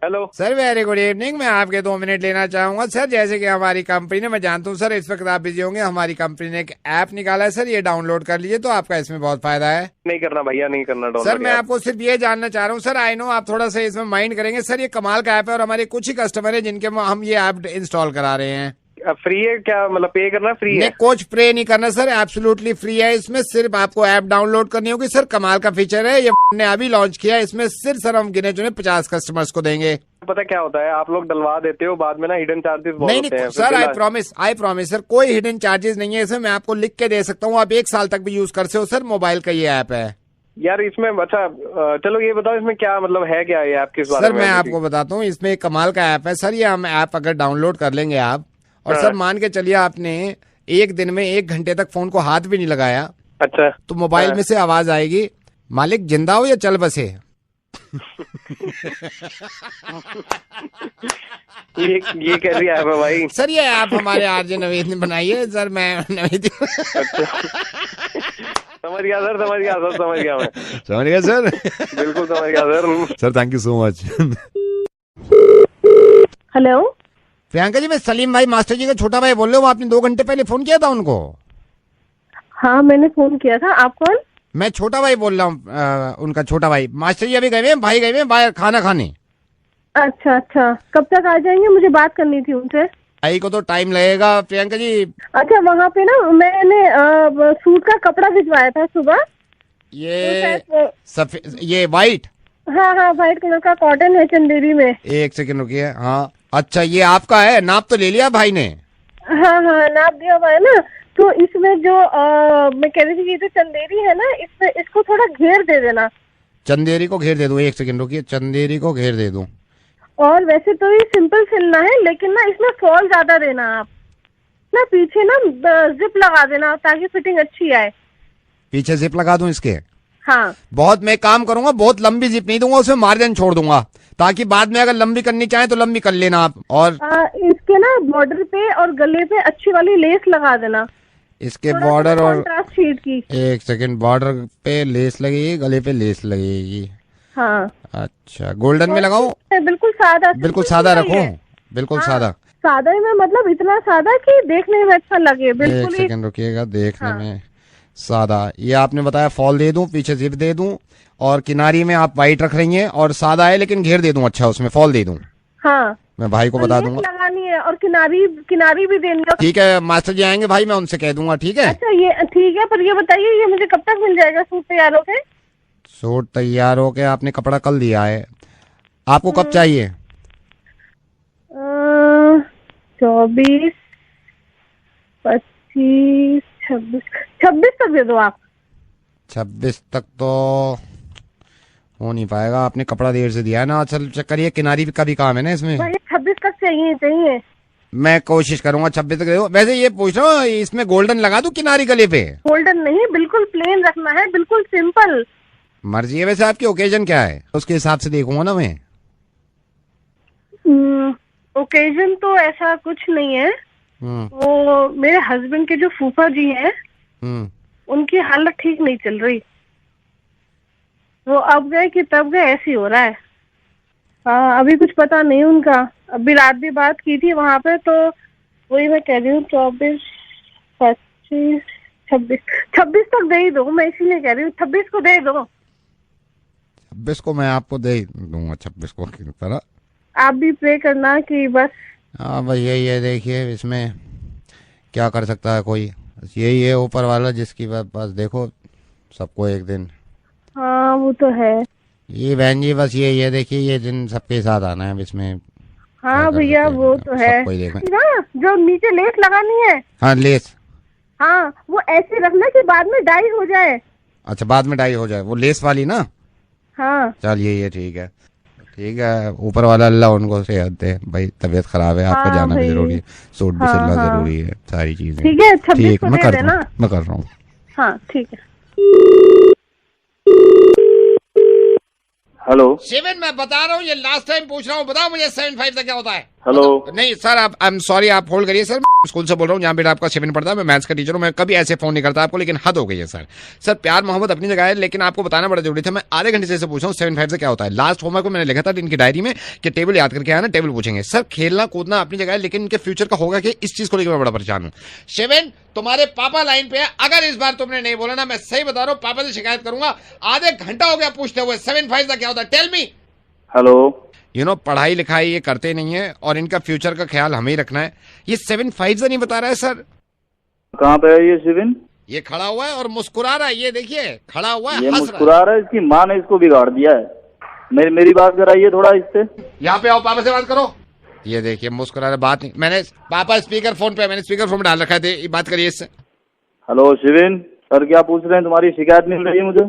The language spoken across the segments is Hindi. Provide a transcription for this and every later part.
Hello sir, very good evening. मैं आपके 2 मिनट लेना चाहूंगा सर। जैसे कि हमारी कंपनी ने, मैं जानता हूँ सर इस वक्त आप बिजी होंगे, हमारी कंपनी ने एक ऐप निकाला है सर, ये डाउनलोड कर लीजिए तो आपका इसमें बहुत फायदा है। नहीं करना भैया, नहीं करना सर डाउनलोड मैं यार। आपको सिर्फ ये जानना चाह रहा हूँ सर, आई नो आप थोड़ा सा इसमें माइंड करेंगे सर, ये कमाल का ऐप है और हमारे कुछ ही कस्टमर है जिनके हम ये ऐप इंस्टॉल करा रहे हैं। फ्री है क्या? मतलब पे करना फ्री नहीं, है? कुछ पे नहीं करना सर, एब्सोल्युटली फ्री है। इसमें सिर्फ आपको ऐप डाउनलोड करनी होगी सर। कमाल का फीचर है, ये ने अभी लॉन्च किया है। इसमें सिर्फ सर हम गिने चुने 50 कस्टमर्स को देंगे। पता क्या होता है, आप लोग डलवा देते हो, बाद में ना हिडन चार्जेस बहुत नहीं होते हैं नहीं सर, आई प्रॉमिस सर, कोई हिडन चार्जेस नहीं है इसमें। मैं आपको लिख के दे सकता हूँ, आप 1 साल तक भी यूज कर सकते हो सर। मोबाइल का ये ऐप है यार। इसमें अच्छा चलो ये बताओ, इसमें क्या मतलब है, क्या ये ऐप किस बारे सर। में? मैं आपको बताता हूँ, इसमें एक कमाल का ऐप है सर। ये हम ऐप अगर डाउनलोड कर लेंगे आप, और सर मान के चलिए आपने 1 दिन में 1 घंटे तक फोन को हाथ भी नहीं लगाया, अच्छा, तो मोबाइल में से आवाज आएगी, मालिक जिंदा हो या चल बसे। ये कैसी ऐप है भाई? सर ये ऐप हमारे आरजे नवीद ने बनाई है सर। मैं नवीद समझ गया सर, समझ गया सर, समझ गया मैं। समझ गया सर। बिल्कुल समझ गया sir. Sir thank you so much. Hello Priyanka ji, मैं सलीम भाई मास्टर जी का छोटा भाई बोल रहे हो। आपने 2 घंटे पहले फोन किया था उनको। हाँ मैंने फोन किया था। आप कौन? मैं छोटा भाई बोल रहा हूँ, उनका छोटा भाई। मास्टर जी अभी गए हैं, भाई गए हैं बाहर खाना खाने। अच्छा अच्छा, कब तक आ जाएंगे? मुझे बात करनी थी उनसे। भाई को तो टाइम लगेगा प्रियंका जी। अच्छा, वहाँ पे ना मैंने सूट का कपड़ा भिजवाया था सुबह। ये तो सफेद, ये व्हाइट। हाँ हाँ, व्हाइट कलर का कॉटन है चंदेरी में। 1 सेकंड रुकिए। हाँ अच्छा, ये आपका है, नाप तो ले लिया भाई ने? हाँ हाँ, नाप दिया हुआ है ना। तो इसमें जो मैं कह रही थी, ये जो चंदेरी है ना, इसमें इसको थोड़ा घेर दे देना। चंदेरी को घेर दे दूं? 1 सेकंड रुकिए, चंदेरी को घेर दे दूं। और वैसे तो ये सिंपल सिलना है, लेकिन ना इसमें फॉल ज्यादा देना। आप ना पीछे ना जिप लगा देना ताकि फिटिंग अच्छी आए। पीछे जिप लगा दूं इसके? हाँ। बहुत मैं काम करूंगा, बहुत लंबी जिप नहीं दूंगा, उसमें मार्जिन छोड़ दूंगा, ताकि बाद में अगर लंबी करनी चाहे तो लंबी कर लेना आप। और इसके ना बॉर्डर पे और गले पे अच्छी वाली लेस लगा देना। इसके बॉर्डर और कॉन्ट्रास्ट शीट की। 1 सेकंड, बॉर्डर पे लेस लगेगी, गले पे लेस लगेगी। हाँ। अच्छा, गोल्डन में लगाऊं? बिल्कुल सादा। बिल्कुल सादा रखूं? बिल्कुल सादा। सादा ही में मतलब इतना सादा कि देखने में अच्छा लगे। 1 बिल्कुल सेकंड रुकिएगा, देखने में सादा। ये आपने बताया फॉल दे दूं, पीछे जिप दे दूं, और किनारी में आप व्हाइट रख रही हैं, और सादा है लेकिन घेर दे दूं, अच्छा उसमें फॉल दे दूं? हाँ, मैं भाई को बता दूंगा। लगानी है और किनारी भी देनी है। ठीक है, मास्टर जी आएंगे भाई, मैं उनसे कह दूंगा। ठीक है। अच्छा, ये ठीक है, पर ये बताइए ये मुझे कब तक मिल जाएगा सूट तैयार होके? सूट तैयार होके आपने कपड़ा कल दिया है, आपको कब चाहिए? 24, 25, 26 तक दे दो आप। 26 तक तो हो नहीं पाएगा, आपने कपड़ा देर से दिया है ना। असल चक्कर ये किनारी का भी काम है ना इसमें। 26 तक चाहिए। मैं कोशिश करूंगा 26 तक दे दो। वैसे ये पूछ रहा हूँ, इसमें गोल्डन लगा दूं किनारी गले पे? गोल्डन नहीं, बिल्कुल प्लेन रखना है, बिल्कुल सिंपल। मर्जी है। वैसे आपकी ओकेजन क्या है, उसके हिसाब से देखूंगा ना मैं। ओकेजन तो ऐसा कुछ नहीं है। वो मेरे हस्बैंड के जो फूफा जी हैं, उनकी हालत ठीक नहीं चल रही। वो अब गए कि तब गए, ऐसे हो रहा है। हाँ, अभी कुछ पता नहीं उनका। अभी रात भी बात की थी वहाँ पे, तो वही मैं कह रही हूँ 24, 25, 26 तक दे ही दो। मैं इसीलिए कह रही हूँ 26 को दे दो। 26 को मैं आपको दे दूंगा, 26 को की तरह। आप भी प्रे करना कि बस। हाँ भाई, यही है। देखिए इसमें क्या कर सकता है कोई, बस यही है ऊपर वाला जिसकी बस देखो सबको एक दिन। हाँ वो तो है। ये बहन जी बस यही है, देखिए ये दिन सबके साथ आना है इसमें। हाँ भैया वो तो है ना, जो नीचे लेस लगानी है। हाँ लेस, हाँ वो ऐसे रखना कि बाद में डाई हो जाए। अच्छा बाद में डाई हो जाए, वो लेस वाली ना? हाँ चलिए ये ठीक है, ठीक है। ऊपर वाला अल्लाह उनको सेहत दे भाई, तबीयत खराब है, आपका जाना भी जरूरी है, सूट भी सिलना जरूरी है, सारी चीजें। ठीक है, 26 को मैं दे देना। मैं कर रहा हूँ। हाँ ठीक है। हेलो शिवन, मैं बता रहा हूँ, ये लास्ट टाइम पूछ रहा हूँ, बताओ मुझे 75 का क्या होता है? हेलो। नहीं सर, आप आई एम सॉरी, आप होल्ड करिए सर। स्कूल से बोल रहा हूँ जहाँ बेटा आपका शिविन पढ़ता है। मैं मैथ्स का टीचर हूँ। मैं कभी ऐसे फोन नहीं करता आपको, लेकिन हद हो गई है सर। सर प्यार मोहब्बत अपनी जगह है, लेकिन आपको बताना बड़ा जरूरी था। मैं आधे घंटे से पूछ रहा हूँ 7-5 से क्या होता है। लास्ट होमवर्क में मैंने लिखा था इनकी डायरी में कि टेबल याद करके आना, टेबल पूछेंगे। सर खेलना कूदना अपनी जगह है, लेकिन इनके फ्यूचर का होगा कि इस चीज को लेकर मैं बड़ा परेशान हूँ। शिविन, तुम्हारे पापा लाइन पे है। अगर इस बार तुमने नहीं बोला ना, मैं सही बता रहा हूँ, पापा से शिकायत करूंगा। आधे घंटा हो गया पूछते हुए 7-5 का क्या होता है, टेल मी। हेलो। पढ़ाई लिखाई ये करते नहीं है और इनका फ्यूचर का ख्याल हमें ही रखना है। ये 7-5 से नहीं बता रहा है सर। कहाँ पे है ये शिविन? ये खड़ा हुआ है और मुस्कुरा रहा है। ये देखिए खड़ा हुआ है, ये हंस मुस्कुरा रहा है। इसकी माँ ने इसको बिगाड़ दिया है। मेरी बात कराइए थोड़ा इससे। यहाँ पे आओ, पापा से बात करो। ये देखिए मुस्कुरा रहा, बात नहीं। मैंने पापा स्पीकर फोन पे, मैंने स्पीकर फोन में डाल रखा है, बात करिए इससे। हेलो शिविन, सर क्या पूछ रहे हैं? तुम्हारी शिकायत मिल रही है मुझे।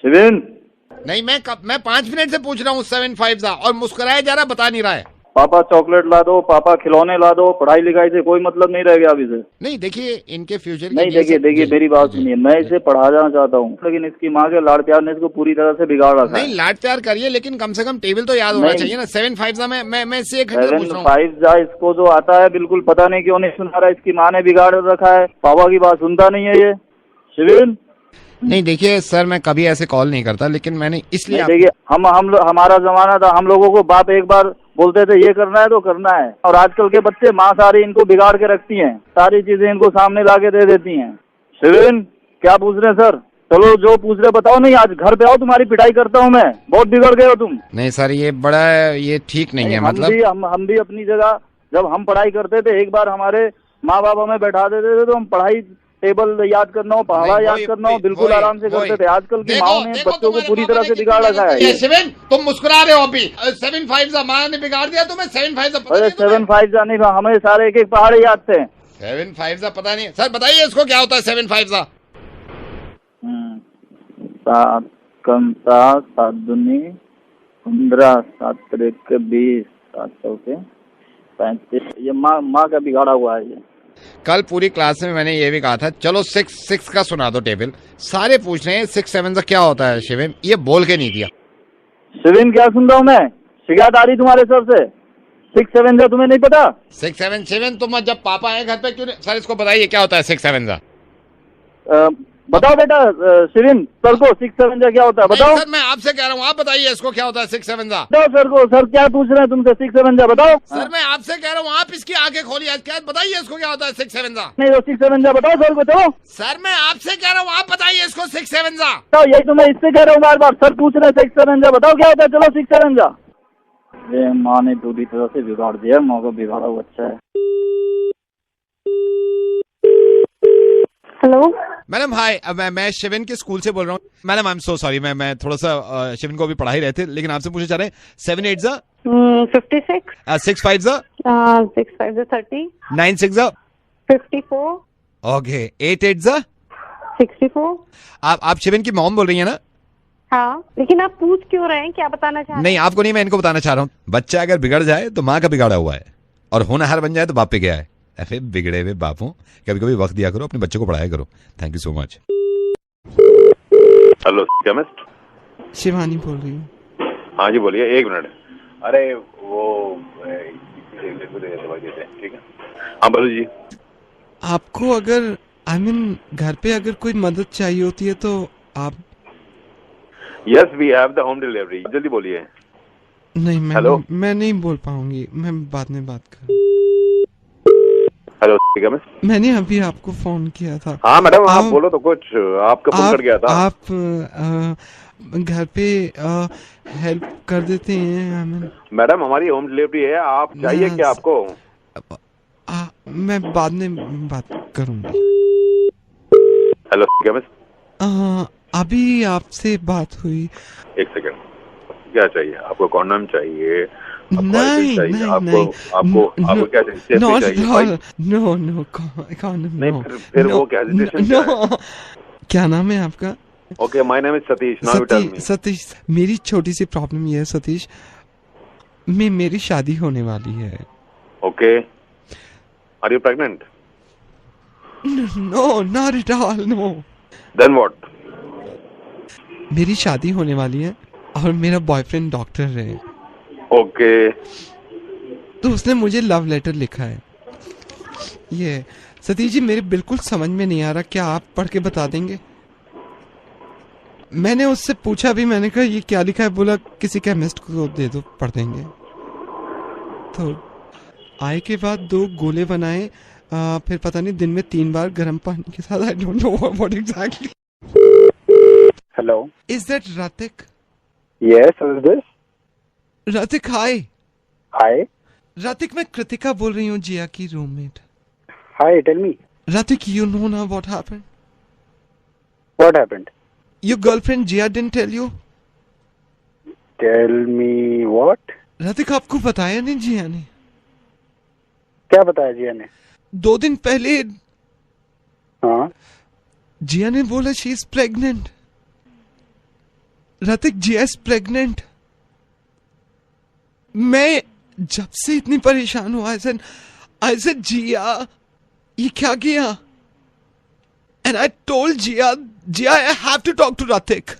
शिविन नहीं, मैं 5 मिनट से पूछ रहा हूँ 7-5 और मुस्कुराया जा रहा, बता नहीं रहा है। पापा चॉकलेट ला दो, पापा खिलौने ला दो। पढ़ाई लिखाई से कोई मतलब नहीं रह गया अभी से। नहीं देखिए इनके फ्यूचर नहीं, देखिए मेरी बात सुनिए। मैं इसे पढ़ाना चाहता हूँ, लेकिन इसकी माँ के लाड़ प्यार ने इसको पूरी तरह से बिगाड़ रखा है। नहीं लाड प्यार करिए, लेकिन कम से कम टेबल तो याद होना चाहिए ना। 7-5 मैं इससे 1 घंटे पूछ रहा हूँ। 7-5 इसको जो आता है बिल्कुल पता नहीं क्यों नहीं सुना रहा। इसकी माँ ने बिगाड़ रखा है। पापा की बात सुनता नहीं है ये शिविन। नहीं देखिए सर, मैं कभी ऐसे कॉल नहीं करता, लेकिन मैंने इसलिए देखिए हमारा जमाना था, हम लोगों को बाप एक बार बोलते थे ये करना है तो करना है। और आजकल के बच्चे माँ सारी इनको बिगाड़ के रखती हैं, सारी चीजें इनको सामने लाके दे देती हैं। शिविन क्या पूछ रहे हैं सर? चलो जो पूछ रहे बताओ। नहीं आज घर पे आओ, तुम्हारी पिटाई करता हूँ मैं। बहुत बिगड़ गए हो तुम। नहीं सर, ये बड़ा ये ठीक नहीं है। मतलब हम भी अपनी जगह जब हम पढ़ाई करते थे, एक बार हमारे माँ बाप हमें बैठा देते थे तो हम पढ़ाई टेबल याद करना हो, पहाड़ा याद करना हो, बिल्कुल आराम से करते थे। आजकल की माओ ने बच्चों को पूरी तरह से बिगाड़ रखा है। शिविन तुम मुस्कुरा रहे हो अभी। 7-5 माँ ने बिगाड़ दिया तुम्हें। 7-5 अरे 7-5 नहीं, हमें सारे एक पहाड़े याद थे। 7-5 पता नहीं सर, बताइए इसको क्या होता है 7-5? 7 कम 7 7 दूनी 15 7 त्रिक 20 7 चौके 35। ये माँ का बिगाड़ा हुआ है ये। कल पूरी क्लास में मैंने ये भी कहा था, चलो 6 का सुना दो टेबल। सारे पूछ रहे हैं 6-7 का क्या होता है शिविन। ये बोल के नहीं दिया। शिविन क्या सुन रहा हूँ मैं? शिकायत आ रही तुम्हारे सर से। 6-7 तुम्हें नहीं पता? 6-7 शिविन तुम जब पापा आए घर पे क्यों नहीं? सर इसको बताइए क्या होता है 6-7? बताओ बेटा शिविन सर को 6-7 क्या होता है बताओ। सर मैं आपसे कह रहा हूँ, आप बताइए इसको क्या होता है 6-7? बताओ सर को। सर क्या पूछ रहे हैं तुमसे 6-7 बताओ। सर मैं आपसे कह रहा हूँ, आप इसकी आंखें खोलिए। क्या बताइए इसको क्या होता है 6-7? नहीं तो 6-7 बताओ सर को। चलो सर मैं आपसे कह रहा हूँ, आप बताइए इसको 6-7। तो यही तो मैं इससे कह रहा हूँ बार बार। सर पूछ रहे हैं 6-7 बताओ क्या होता है। चलो 6-7 ये माँ ने पूरी तरह से बिगाड़ दिया। माँ को बिगाड़ा हुआ अच्छा है। हेलो मैडम हाय, मैं शिविन के स्कूल से बोल रहा हूँ। Madam I am so sorry, मैं थोड़ा सा शिविन को अभी पढ़ा ही रहे थे, लेकिन आपसे पूछना चाह रहे हैं 7-8 56 6-5 6-5 30 9-6 54 ओके 8-8 64। आप शिविन की मॉम बोल रही है ना? हाँ, लेकिन आप पूछ क्यों रहे हैं? क्या बताना चाह रहे हैं? नहीं आपको नहीं, मैं इनको बताना चाह रहा हूँ। बच्चा अगर बिगड़ जाए तो माँ का बिगाड़ा हुआ है, और होनहार बन जाए तो बाप पे गया है। ऐसे बिगड़े हुए बापों कभी कभी वक्त दिया करो, अपने बच्चे को पढ़ाया करो। Thank you so much. Hello chemist Shivani बोल रही हूँ। हाँ जी बोलिए। 1 मिनट। अरे वो दवाई देते हैं, ठीक है? हाँ बोलो जी। आपको अगर घर पे अगर कोई मदद चाहिए होती है तो आप? Yes we have the home delivery. जल्दी बोलिए। नहीं मैं नहीं बोल पाऊंगी, मैं बाद में बात कर। हेलो केमिस्ट, मैंने अभी आपको फोन किया था। हाँ मैडम आप बोलो तो कुछ। आपका फोन कट गया था। आप घर पे हेल्प कर देते हैं? मैडम हमारी होम डिलीवरी है, आप चाहिए क्या आपको? मैं बाद में बात करूंगी। हेलो केमिस्ट, अभी आपसे बात हुई। 1 सेकंड। क्या चाहिए आपको? कॉन्डम चाहिए? नहीं आपको क्या चाहिए? नो फिर वो क्या? क्या नाम है आपका? Okay my name is Satish. Now you tell me. Satish, मेरी छोटी सी प्रॉब्लम ये है सतीश, मेरी शादी होने वाली है। Okay are you pregnant? No not at all, no. Then what? मेरी शादी होने वाली है और मेरा बॉयफ्रेंड डॉक्टर है। ओके तो उसने मुझे लव लेटर लिखा है। ये सतीश जी मेरे बिल्कुल समझ में नहीं आ रहा, क्या आप पढ़ के बता देंगे? मैंने उससे पूछा भी, मैंने कहा ये क्या लिखा है, बोला किसी केमिस्ट को दे दो पढ़ देंगे। तो आए के बाद 2 गोले बनाए, फिर पता नहीं दिन में 3 बार गर्म पानी के साथ। I don't know what exactly. Hello, is that Ratik? Yes, who is this? Ratik hi. हाय। रातिक मैं कृतिका बोल रही हूँ, जिया की roommate. Hi, tell me. Ratik you know ना what happened? What happened? Your girlfriend Jiya didn't tell you? Tell me what? Ratik आपको बताया नहीं जिया ने? क्या बताया जिया ने? 2 दिन पहले हाँ, जिया ने बोला शी इज प्रेग्नेंट। रातिक जिया इज प्रेग्नेंट। मैं जब से इतनी परेशान हुआ, आई सेड जिया ये क्या किया? And I told Jiya I have to talk to Ratik.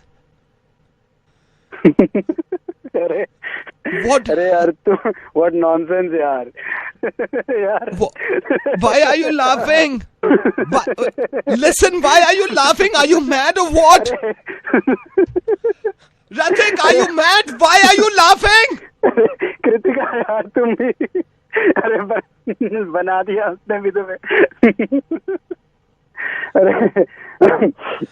अरे What? अरे यार तू, व्हाट नॉनसेंस यार। यार Why are you laughing? Listen, why are you laughing? Are you mad or what? Ratik, are you mad? Why are you laughing? Kritika यार तुम भी, अरे बना दिया उसने भी तुम्हें। अरे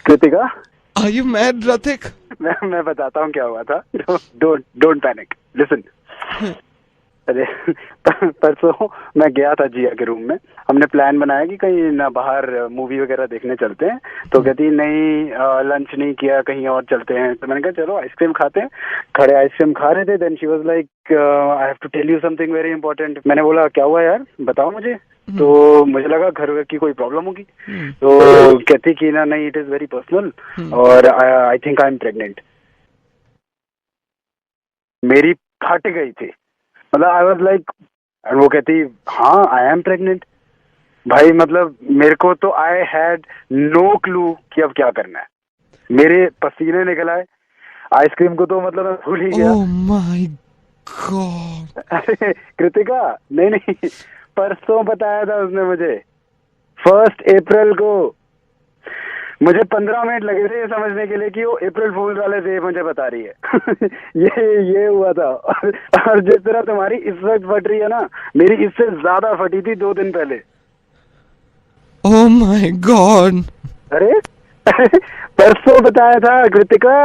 Kritika, Are you mad, Ratik? मैं बताता हूँ क्या हुआ था। Don't panic, listen. अरे परसों मैं गया था जिया के रूम में, हमने प्लान बनाया कि कहीं ना बाहर मूवी वगैरह देखने चलते हैं। तो कहती नहीं, लंच नहीं किया, कहीं और चलते हैं। तो मैंने कहा चलो आइसक्रीम खाते हैं। खड़े आइसक्रीम खा रहे थे, then she was like I have to tell you something very important. मैंने बोला क्या हुआ यार, बताओ मुझे। तो मुझे लगा घर की कोई प्रॉब्लम होगी। तो कहती कि ना नहीं, इट इज वेरी पर्सनल और I think I am pregnant. मेरी फट गई थी, मतलब आई वाज लाइक, वो कहती हाँ आई एम प्रेग्नेंट। भाई मतलब मेरे को तो आई हैड नो क्लू कि अब क्या करना है। मेरे पसीने निकल आए, आइसक्रीम को तो मतलब मैं भूल ही गया। Oh my God. अरे कृतिका, नहीं परसों बताया था उसने मुझे, 1 अप्रैल को। मुझे 15 मिनट लगे थे ये समझने के लिए कि वो अप्रैल फूल वाले डे मुझे बता रही है। ये हुआ था। और जिस तरह तुम्हारी इस वक्त फट रही है ना, मेरी इससे ज्यादा फटी थी 2 दिन पहले। Oh my God. अरे परसों बताया था कृतिका,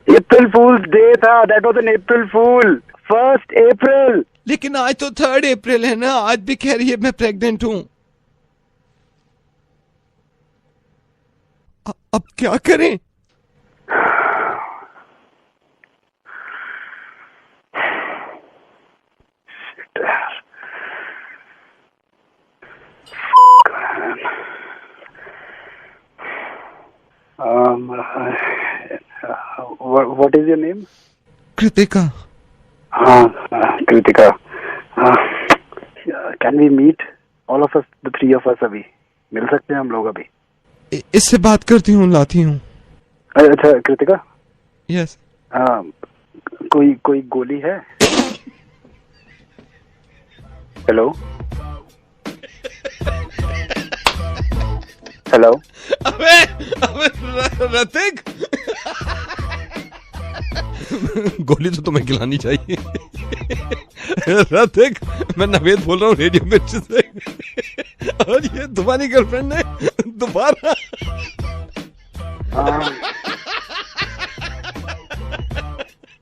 अप्रैल फूल्स डे था, दैट वाज एन अप्रैल फूल, 1 अप्रैल। लेकिन आज तो 3 अप्रैल है ना, आज भी कह रही है मैं प्रेग्नेंट हूँ। अब क्या करें? What is your name? Kritika. हाँ Kritika, can we meet all of us, the 3 of us? अभी मिल सकते हैं हम लोग अभी? इससे बात करती हूँ, लाती हूँ। अच्छा कृतिका, यस। कोई गोली है? Hello hello. अबे रतिक, गोली तो तुम्हें खिलानी चाहिए। रतिक, मैं नवेद बोल रहा हूँ रेडियो मिर्च से। और ये तुम्हारी गर्लफ्रेंड ने दोबारा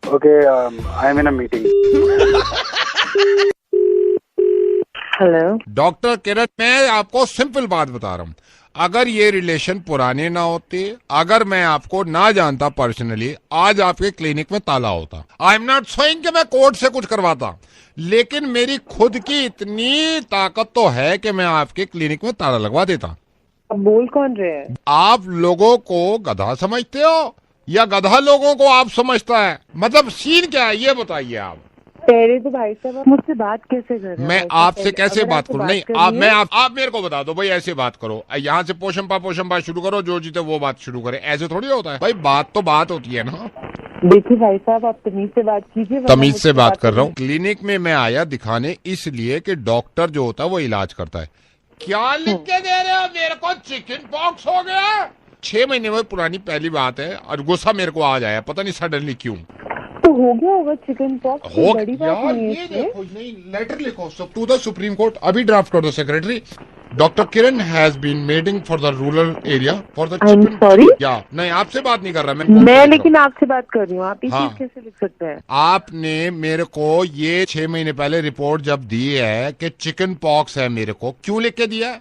okay, I am in a meeting. Hello doctor Kiran, मैं आपको सिंपल बात बता रहा हूँ, अगर ये रिलेशन पुराने ना होते, अगर मैं आपको ना जानता पर्सनली, आज आपके क्लिनिक में ताला होता। आई एम नॉट सेइंग कि मैं कोर्ट से कुछ करवाता, लेकिन मेरी खुद की इतनी ताकत तो है कि मैं आपके क्लिनिक में ताला लगवा देता। अब बोल कौन रहे हैं? आप लोगों को गधा समझते हो या गधा लोगों को आप समझता है? मतलब सीन क्या है ये बताइए आप। पहले तो भाई साहब आप मुझसे बात कैसे कर रहे हैं? मैं आपसे कैसे बात करूं? नहीं, आप मेरे को बता दो भाई, ऐसे बात करो, यहाँ से पोशंपा शुरू करो, जो जीते वो बात शुरू करे, ऐसे थोड़ी होता है भाई। बात तो बात होती है ना। देखिए भाई साहब, आप तमीज से बात कीजिए। तमीज से बात कर रहा हूँ। क्लिनिक में मैं आया दिखाने इसलिए कि डॉक्टर जो होता है वो इलाज करता है। क्या लिख के दे रहे हो मेरे को? चिकन पॉक्स हो गया। 6 महीने में पुरानी पहली बात है और गुस्सा मेरे को आ जाए, पता नहीं सडनली क्यों। तो हो गया होगा चिकन पॉक्स, हो बड़ी बात यार, नहीं ये है देखो, नहीं लेटर लिखो सब टू द सुप्रीम कोर्ट, अभी ड्राफ्ट कर दो secretary. Doctor Kiran has been mending for the rural area for the chicken. Sorry, या नहीं, आपसे बात नहीं कर रहा मैं लेकिन आपसे बात कर रही हूँ। आप ये हाँ। चीज कैसे लिख सकते हैं? आपने मेरे को ये 6 महीने पहले रिपोर्ट जब दी है कि चिकन पॉक्स है, मेरे को क्यों लिख के दिया?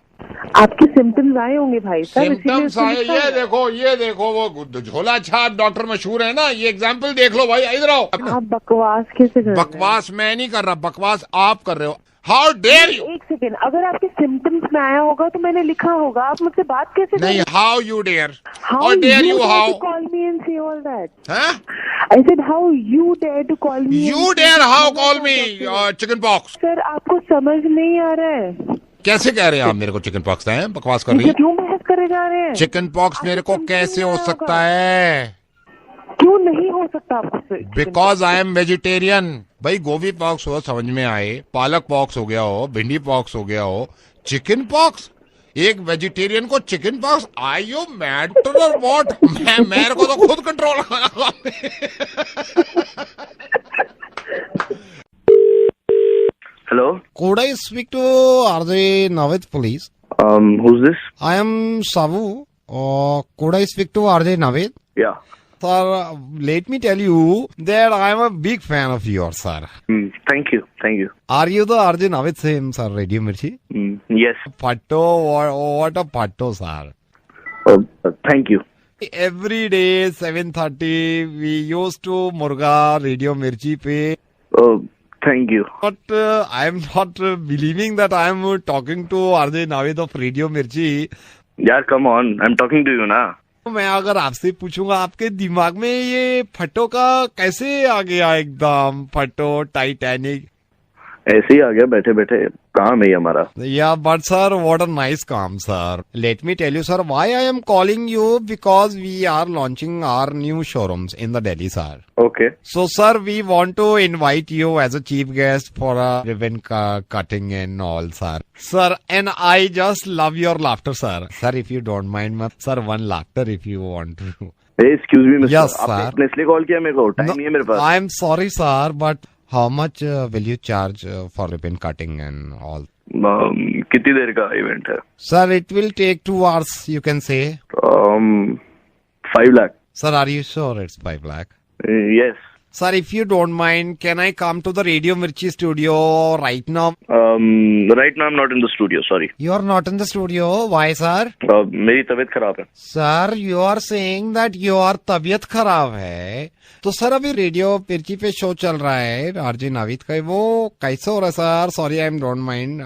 आपके सिम्टम्स आए होंगे भाई साहब, सिम्टम्स आए। ये देखो वो झोला छाप डॉक्टर मशहूर है ना, ये एग्जाम्पल देख लो भाई। इधर आओ। आप बकवास कैसे कर रहे हैं? बकवास मैं नहीं कर रहा, बकवास आप कर रहे हो। How dare you. एक सेकेंड, अगर आपके सिम्टम्स में आया होगा तो मैंने लिखा होगा। आप मुझसे बात कैसे नहीं, how you dare, How how dare you, dare how to call me and say all that? हाँ? I said how you dare to call me. You dare how call me chicken pox? Sir आपको समझ नहीं आ रहा है। कैसे कह रहे हैं आप मेरे को चिकन पॉक्स है? बकवास कर रही है। क्यों बहस करे जा रहे हैं? चिकन पॉक्स मेरे को कैसे हो सकता है? क्यों नहीं हो सकता आपको? Because I am vegetarian. भाई गोभी पॉक्स हो समझ में आए, पालक पॉक्स हो गया हो, भिंडी पॉक्स हो गया हो, चिकन पॉक्स? एक वेजिटेरियन को chicken pox? I you mad और व्हाट? मेरे को तो खुद कंट्रोल करना। Hello? Could I speak to RJ Navid, please? Who's this? I am Savu. Could I speak to RJ Navid? Yeah. Sir, let me tell you that I am a big fan of yours, sir. Thank you. Thank you. Are you the RJ Navid same, sir, Radio Mirchi? Yes. Patto, what a patto, sir. Thank you. Every day 7:30 we used to Murga Radio Mirchi pe. Thank you. But I am not believing that I am talking to RJ Navid of Radio Mirchi. यार come on, I'm talking to you ना. मैं अगर आपसे पूछूंगा आपके दिमाग में ये फटो का कैसे आ गया? एकदम फटो टाइटैनिक ऐसे ही आ गया बैठे बैठे, काम है हमारा। Yeah but sir what a nice काम sir. Let me tell you sir why I am calling you, because we are launching our new showrooms in the Delhi sir. Okay. So sir, we want to invite you as a chief guest for a ribbon cutting and all, sir. Sir, and I just love your laughter, sir. Sir, if you don't mind, sir, one laughter if you want to. Hey, excuse me, mister. Yes, sir. आपने इसलिए कॉल किया मेरे को? टाइम नहीं है मेरे पास। I am sorry, sir, but how much will you charge for ribbon cutting and all? कितनी देर का इवेंट है? Sir, it will take 2 hours, you can say. 5 lakh. Sir, are you sure it's 5 lakh? Yes. Sir, if you don't mind, can I come to the Radio Mirchi studio right now? Right now I'm not in the studio, sorry. You are not in the studio. Why, sir? मेरी तबीयत खराब है। Sir, you are saying that your तबीयत खराब है। तो सर अभी रेडियो मिर्ची पे शो चल रहा है आरजे नाविद का, वो कैसे हो रहा है sir? Sorry, I am don't mind.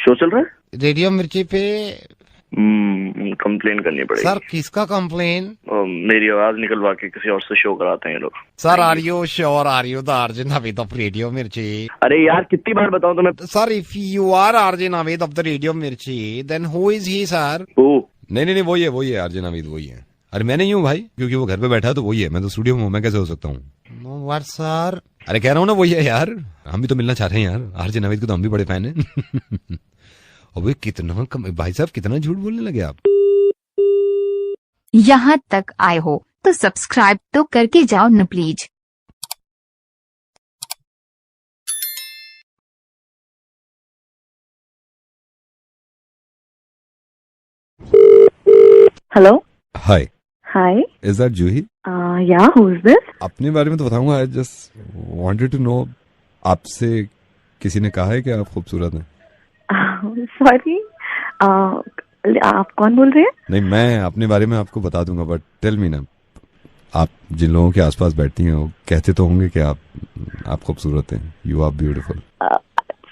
Show चल रहा है रेडियो मिर्ची पे? कंप्लेन करनी पड़ेगी। सर किसका कंप्लेन? मेरी आवाज निकलवा के किसी और से शो कराते हैं लोग। Sir are you sure? Are you the RJ Navid of radio Mirchi? अरे यार कितनी बार बताऊं तुम्हें? Sir if you are RJ Navid of the radio Mirchi then who is he sir? नहीं वही है आरजे नाविद, वही है। अरे मैं नहीं हूँ भाई, क्योंकि वो घर पे बैठा है तो वही है। मैं तो स्टूडियो में हूँ, मैं कैसे हो सकता हूँ? What sir? अरे कह रहा हूँ ना वही है यार। हम भी तो मिलना चाह रहे हैं यार, आरजे नाविद के तो हम भी बड़े फैन हैं। अबे कितना भाई साहब, कितना झूठ बोलने लगे आप। यहाँ तक आए हो तो सब्सक्राइब तो करके जाओ न please. Hello. Hi. Hi. Is that Juhi? Yeah, who is this? अपने बारे में तो बताऊंगा। I just wanted to know, आपसे किसी ने कहा है कि आप खूबसूरत हैं? सॉरी, आप कौन बोल रहे हैं? नहीं, मैं अपने बारे में आपको बता दूंगा, बट टेल मी ना, आप जिन लोगों के आसपास बैठती हैं वो कहते तो होंगे कि आप खूबसूरत हैं, you are beautiful.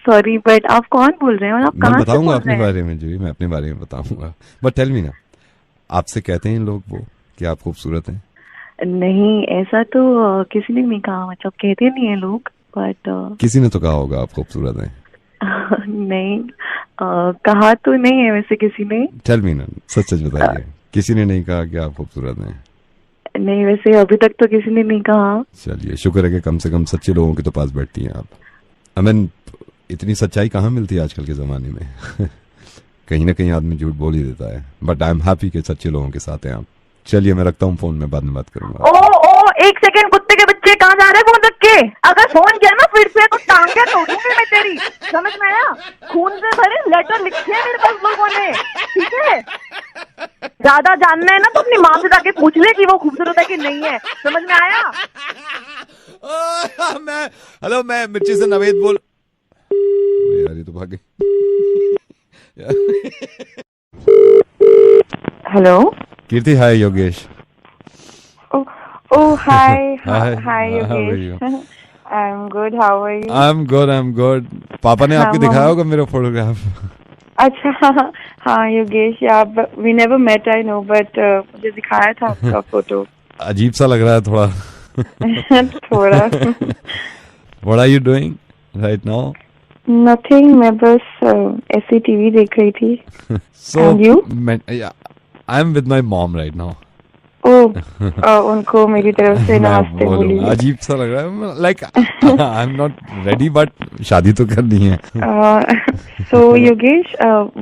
Sorry but आप कौन बोल रहे हैं और आप कहाँ से बोल रहे हैं? मैं बताऊंगा अपने बारे में जी, मैं अपने बारे में बताऊंगा, बट टेल मी ना, आपसे कहते हैं लोग वो कि आप खूबसूरत हैं? नहीं, ऐसा तो किसी ने नहीं कहा, मतलब कहते नहीं है लोग, बट किसी ने तो कहा होगा आप खूबसूरत हैं। नहीं, कहा तो नहीं है वैसे किसी ने। टेल मी ना, सच सच बताइए, किसी ने नहीं कहा कि आप खूबसूरत हैं? नहीं, वैसे अभी तक तो किसी ने नहीं कहा। चलिए, शुक्र है कि कम से कम सच्चे लोगों के तो पास बैठती हैं आप। आई मीन, इतनी सच्चाई कहाँ मिलती है आजकल के ज़माने में। कहीं ना कहीं आदमी झूठ बोल ही देता है, बट आई एम हैप्पी कि सच्चे लोगों के साथ हैं आप। चलिए, मैं रखता हूँ फोन में, बाद में बात करूंगा। ओ एक सेकंड, कुत्ते के बच्चे कहाँ जा रहे हैं फोन रख के? अगर फोन किया ना फिर से तो टांगे तोड़ूंगी मैं तेरी, समझ में आया? खून से भरे लेटर लिखे हैं मेरे पास लोगों ने, ठीक है? ज्यादा जानना है ना तो अपनी माँ से जाके पूछ ले कि वो खूबसूरत है कि नहीं है, समझ में आया? हेलो, मैं मिर्ची से नवेद बोल। यार ये तो भाग गई। Hello Kirti, hi Yogesh. Oh, hi. Hi. Hi, How are Yogesh. you? I'm good. How are you? I'm good. पापा ने आपको दिखाया होगा मेरा फोटोग्राफ। अच्छा, हाँ योगेश, यार we never met, I know, but मुझे दिखाया था आपका फोटो। अजीब सा लग रहा है थोड़ा। थोड़ा। What are you doing right now? Nothing, मैं बस ऐसे टीवी देख रही थी। So, And you? yeah, I'm with my mom right now. उनको मेरी तरफ से नमस्ते बोलिए। अजीब सा लग रहा है, like I am not ready, but शादी तो करनी है। So Yogesh,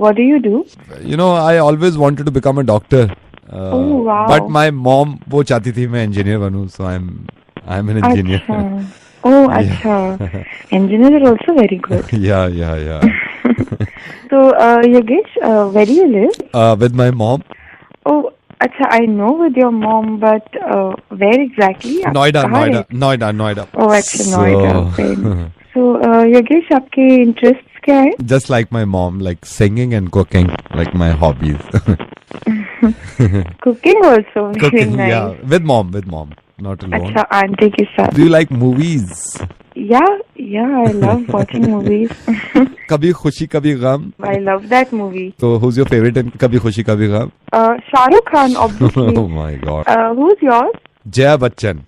what do you do? You know, I always wanted to become a doctor, wow. but my mom वो चाहती थी मैं engineer बनूं, so I'm an engineer. अच्छा, engineers are also very good. Yeah. So Yogesh, where do you live? With my mom. Oh, अच्छा, I know with your mom, but where exactly? Noida. Oh, अच्छा, Noida. So, Yogesh, आपके interests क्या है? Just like my mom, like singing and cooking, like my hobbies. Cooking also, very Cooking, nice. yeah, with mom, not alone. अच्छा, आंटी के साथ. Do you like movies? Yeah, I love watching movies. कभी खुशी कभी गम. I love that movie. So who's your favorite in कभी खुशी कभी गम? Shah Rukh Khan, obviously. Oh my God. Who's yours? Jaya Bachchan.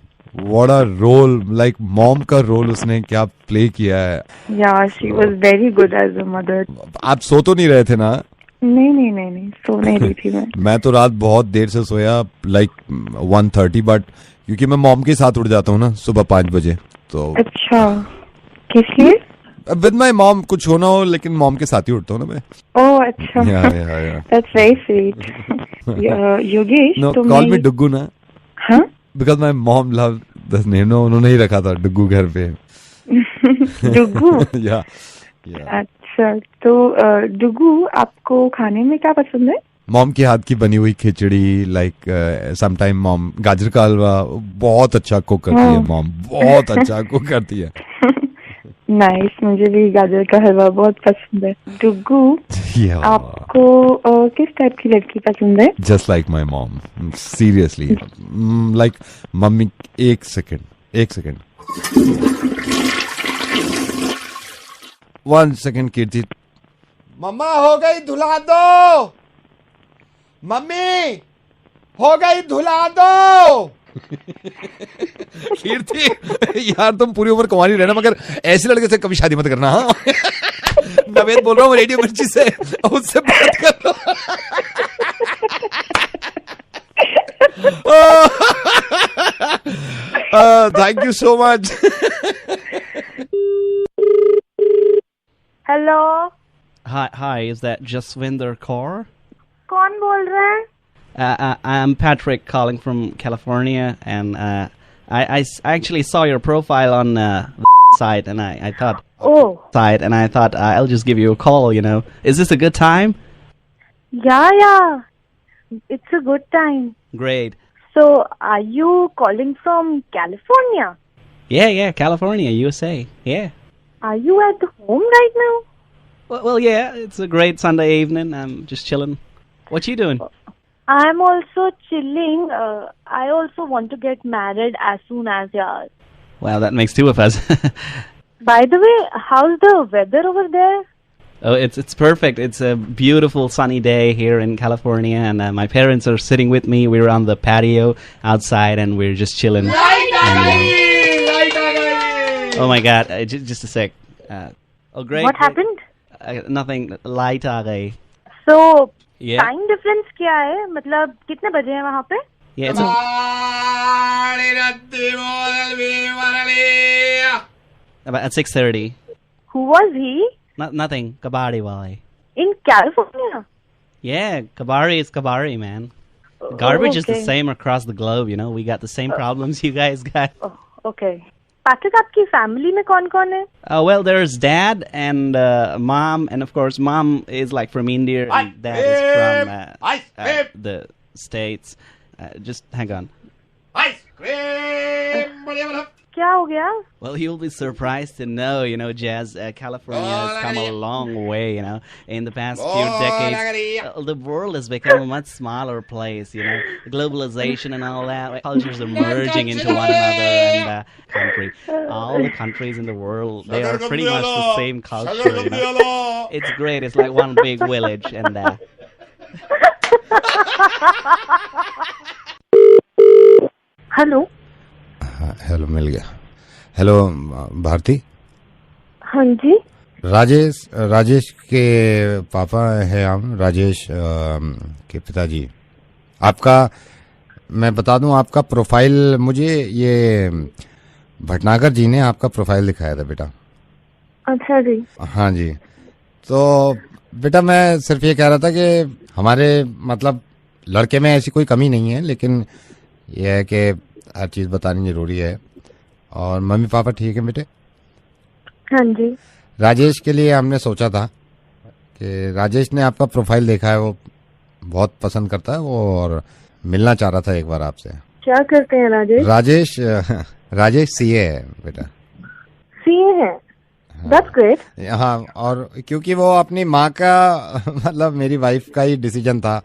What a role, like mom का रोल उसने क्या प्ले किया है. Yeah, she was very good as a mother. आप सो तो नहीं रहे थे ना? नहीं, सो नहीं रही थी मैं. मैं तो रात बहुत देर से सोया, like 1:30, बट क्योंकि मैं मॉम के साथ उठ जाता हूँ ना सुबह 5 बजे. तो अच्छा, किस लिए? विद माई मॉम, कुछ होना हो लेकिन मॉम के साथ ही उठता हूँ ना मैं. ओह अच्छा, that's very sweet. Yogesh, no, तो कॉल मी डुग्गू ना. हाँ, because my mom love the name. No, उन्होंने ही रखा था डुग्गू घर पे. डुग्गू. या अच्छा, तो डुग्गू, आपको खाने में क्या पसंद है? मॉम के हाथ की बनी हुई खिचड़ी, लाइक समटाइम मॉम गाजर का हलवा बहुत अच्छा कुक करती है. मॉम बहुत अच्छा कुक करती है. नाइस, मुझे भी गाजर का हलवा बहुत पसंद है. डुग्गू, आपको किस टाइप की लड़की पसंद है? Just like my mom, seriously. Like mummy, एक सेकेंड. 1 सेकेंड कीर्ति. मम्मा हो गई, धुला दो. मम्मी हो गई, धुला दो. कीर्ति, यार तुम पूरी उम्र कुंवारी रहना, मगर ऐसे लड़के से कभी शादी मत करना. हाँ. नवेद बोल रहा हूँ रेडियो मिर्ची से, उससे बात कर लो. Thank you so much. Hello. Hi, is that Jaswinder Kaur? कौन बोल रहा है? I'm Patrick calling from California, and I actually saw your profile on site, and I thought I'll just give you a call. You know, is this a good time? Yeah, it's a good time. Great. So, are you calling from California? Yeah, California, USA. Yeah. Are you at home right now? Well, yeah, it's a great Sunday evening. I'm just chilling. What you doing? I'm also chilling. I also want to get married as soon as yours. Well, that makes two of us. By the way, how's the weather over there? Oh, it's perfect. It's a beautiful sunny day here in California, and my parents are sitting with me. We're on the patio outside, and we're just chilling. Light oh my God! Just a sec. Oh, great. What happened? Nothing. Light आ गई. So, Yeah. टाइम डिफरेंस क्या है? मतलब कितने बजे हैं वहाँ पे? Yeah, it's about at 6:30. Who was he? Nothing. Kabari wale. In California? Yeah, Kabari is Kabari, man. Garbage is the okay. same across the globe, you know. We got the same problems you guys got. Okay. Patrick, आपकी family में कौन-कौन है? Well, there's dad and mom, and of course, mom is like from India, and dad is from the States. Just hang on. Ice cream. क्या हो गया? Well, you'll be surprised to know, you know, Jazz, California has come a long way, you know. In the past few decades, the world has become a much smaller place, you know. Globalization and all that, cultures are merging into one another, and all the countries in the world, they are pretty much the same culture, you know. It's great. It's like one big village, and Hello. Hello, मिल गया. हेलो भारती. हाँ जी. राजेश के पापा हैं हम, राजेश के पिताजी. आपका मैं बता दूं, आपका प्रोफाइल मुझे ये भटनागर जी ने आपका प्रोफाइल दिखाया था बेटा. अच्छा जी. हाँ जी. तो बेटा मैं सिर्फ ये कह रहा था कि हमारे मतलब लड़के में ऐसी कोई कमी नहीं है, लेकिन यह है कि हर चीज़ बतानी जरूरी है. और मम्मी पापा ठीक है बेटे? हाँ जी. राजेश के लिए हमने सोचा था कि राजेश ने आपका प्रोफाइल देखा है, वो बहुत पसंद करता है वो, और मिलना चाह रहा था एक बार आपसे. क्या करते हैं राजेश? राजेश सीए है बेटा. सीए है? That's great. हाँ, और क्योंकि वो अपनी माँ का मतलब मेरी वाइफ का ही डिसीजन था.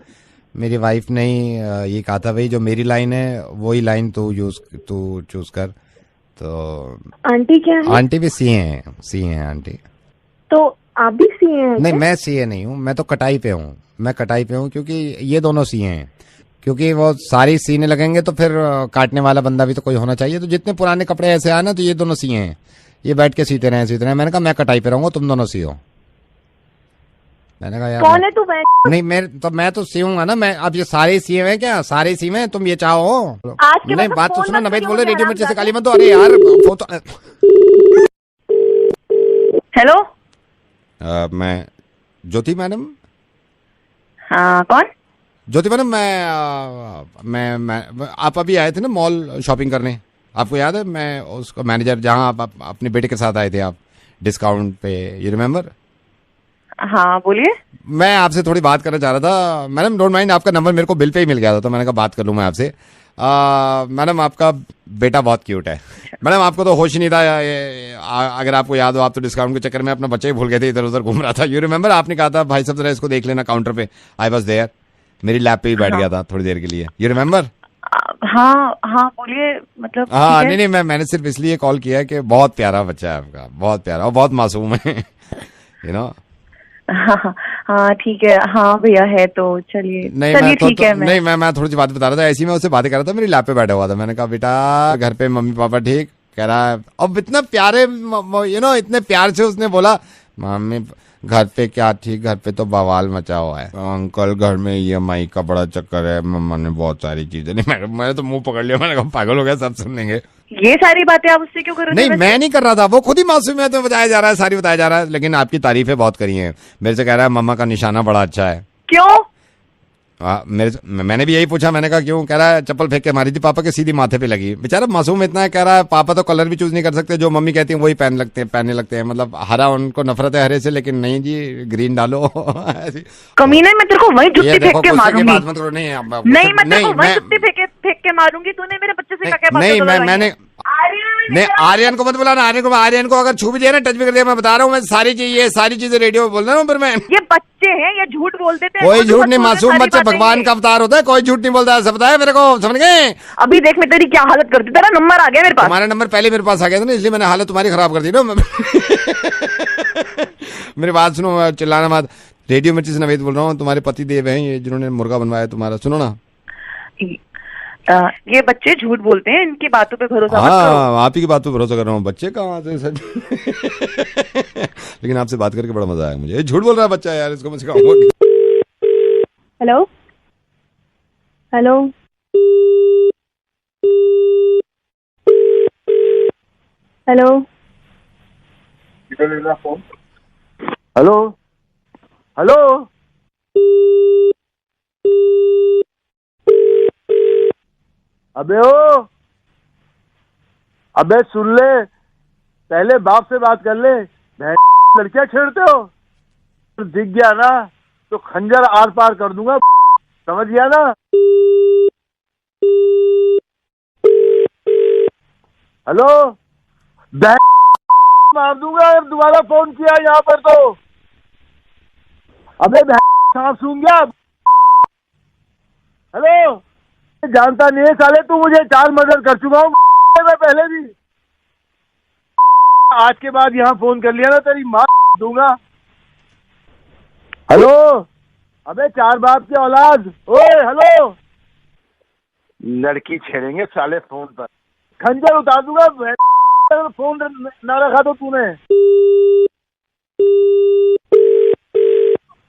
मेरी वाइफ ने ही ये कहा था, भाई जो मेरी लाइन है वही लाइन तू चूज कर. तो आंटी क्या है? आंटी भी सीए हैं आंटी. तो आप भी सीए हैं? नहीं, मैं सीए नहीं हूँ, मैं तो कटाई पे हूँ. क्योंकि ये दोनों सीए हैं. क्योंकि वो सारी सीने लगेंगे तो फिर काटने वाला बंदा भी तो कोई होना चाहिए. तो जितने पुराने कपड़े ऐसे आए ना, तो ये दोनों सीए हैं. ये बैठ के सीते रहे. मैंने कहा मैं कटाई पे रहूंगा, तुम दोनों सीओ. मैंने कहा यार कौन है तू? नहीं, मैं तो सीऊंगा ना. मैं अब ये सारे सीए हैं क्या? सारे सीए हैं, तुम ये चाहो. आज के नहीं, बाद बात तो सुनो. नवेद बोले रेडियो मिर्ची से काली मत दो. अरे यार वो तो हेलो. मैं ज्योति मैडम. हाँ, कौन? ज्योति मैडम, मैं आप अभी आए थे ना मॉल शॉपिंग करने, आपको याद है? मैं उसका मैनेजर, जहाँ आप अपने बेटे के साथ आए थे आप डिस्काउंट पे, यू रिमेम्बर? हाँ, बोलिए. मैं आपसे थोड़ी बात करना चाह रहा था मैडम. डोंट माइंड, आपका नंबर मेरे को बिल पे ही मिल गया था, तो मैंने कहा बात कर लूँ मैं आपसे. मैडम आपका बेटा बहुत क्यूट है. मैडम आपको तो होश ही नहीं था. अगर आपको याद हो, आप तो डिस्काउंट के चक्कर में अपना बच्चे ही भूल गए थे, इधर उधर घूम रहा था. You remember? आपने कहा था भाई साहब जरा इसको देख लेना काउंटर पे. आई वॉज देयर, मेरी लैब पे ही बैठ गया था थोड़ी देर के लिए. You remember? हाँ, बोलिए. मतलब हाँ, नहीं, मैंने सिर्फ इसलिए कॉल किया है कि बहुत प्यारा बच्चा है आपका, बहुत प्यारा और बहुत मासूम है. You know. हाँ, ठीक है. हाँ भैया, है तो चलिए. नहीं, ठीक है. नहीं, मैं थोड़ी सी बात बता रहा था. ऐसी मैं उससे बातें कर रहा था, मेरी लैब पे बैठा हुआ था. मैंने कहा बेटा घर पे मम्मी पापा ठीक? कह रहा है. अब इतना प्यारे, इतने प्यार से उसने बोला, मम्मी घर पे क्या ठीक, घर पे तो बवाल मचा हुआ है अंकल. घर में EMI का बड़ा चक्कर है, मम्मा ने बहुत सारी चीजें. नहीं, मैंने तो मुंह पकड़ लिया. मैंने कहा पागल हो गया, सब सुन लेंगे. ये सारी बातें आप उससे क्यों कर रहे थे? नहीं, मैं नहीं कर रहा था, वो खुद ही मासूमियत में बताया जा रहा है, सारी बताया जा रहा है. लेकिन आपकी तारीफें बहुत करी हैं. मेरे से कह रहा है मम्मा का निशाना बड़ा अच्छा है. क्यों? मैंने भी यही पूछा. मैंने कहा क्यों? कह रहा है चप्पल फेंक के मारी थी पापा के, सीधी माथे पे लगी. बेचारा मासूम इतना है. कह रहा है पापा तो कलर भी चूज नहीं कर सकते, जो मम्मी कहती है वही पहनने लगते हैं. मतलब हरा उनको नफरत है हरे से, लेकिन नहीं जी ग्रीन डालो. कमीने, मैं तेरे को वही जुत्ती फेंक के मारूंगी. बात मत करो. नहीं, मैं तेरे को वही जुत्ती फेंक के मारूंगी. तूने मेरे बच्चे से क्या बात? नहीं, मैंने नहीं, आर्यन को मत बुलाना. आर्यन को अगर छू भी दिया ना, टच भी कर दिया, मैं बता रहा हूँ, मैं सारी चीजें रेडियो बोल रहा हूँ. फिर मैं, ये बच्चे हैं, ये झूठ बोल देते हैं. कोई झूठ नहीं, मासूम बच्चे भगवान का अवतार होता है. कोई झूठ नहीं बोलता है, सब बताया मेरे को. समझ गए? अभी देख मैं तेरी क्या हालत करती. तेरा नंबर आ गया मेरे पास. तुम्हारा नंबर पहले मेरे पास आ गया था ना, इसलिए मैंने हालत तुम्हारी खराब कर दी ना. मेरी बात सुनो, चिल्लाना मत. रेडियो मिर्ची से नवेद बोल रहा हूँ. तुम्हारे पति देव हैं ये, जिन्होंने मुर्गा बनवाया तुम्हारा. सुनो ना, ये बच्चे झूठ बोलते हैं, इनकी बातों पे भरोसा मत करो. हाँ, आप ही की बात पे भरोसा कर रहा हूँ. बच्चे कहाँ से सच. लेकिन आपसे बात करके बड़ा मजा आया मुझे. झूठ बोल रहा है बच्चा यार, इसको मैं सिखाऊंगा. हेलो. हेलो हेलो हेलो अबे सुन ले, पहले बाप से बात कर ले। लड़कियां छेड़ते हो, दिख गया ना तो खंजर आर पार कर दूंगा, समझ गया ना। हेलो, मार दूंगा अगर दोबारा फोन किया यहाँ पर तो। अबे सांप सूंघ गया। हेलो, जानता नहीं है साले, तू मुझे 4 मर्डर कर चुका हूँ मैं पहले भी। आज के बाद यहाँ फोन कर लिया ना तेरी माँ दूंगा। हेलो, अबे 4 बाप की औलाद, ओए हेलो। लड़की छेड़ेंगे साले फोन पर, खंजर उतार दूंगा अगर फोन ना रखा तो तूने।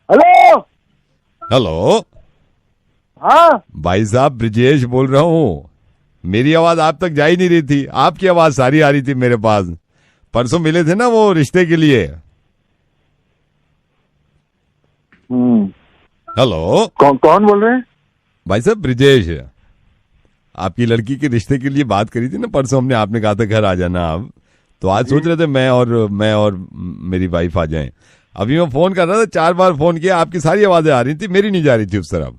हेलो हेलो, हाँ भाई साहब ब्रिजेश बोल रहा हूँ। मेरी आवाज आप तक जा ही नहीं रही थी, आपकी आवाज सारी आ रही थी मेरे पास। परसों मिले थे ना वो रिश्ते के लिए। हेलो, कौन बोल रहे हैं? भाई साहब ब्रिजेश, आपकी लड़की के रिश्ते के लिए बात करी थी ना परसों हमने, आपने कहा था घर आ जाना आप। तो आज सोच रहे थे मैं और मेरी वाइफ आ जाएं। अभी मैं फोन कर रहा था, 4 बार फोन किया, आपकी सारी आवाजें आ रही थी, मेरी नहीं जा रही थी उस तरफ।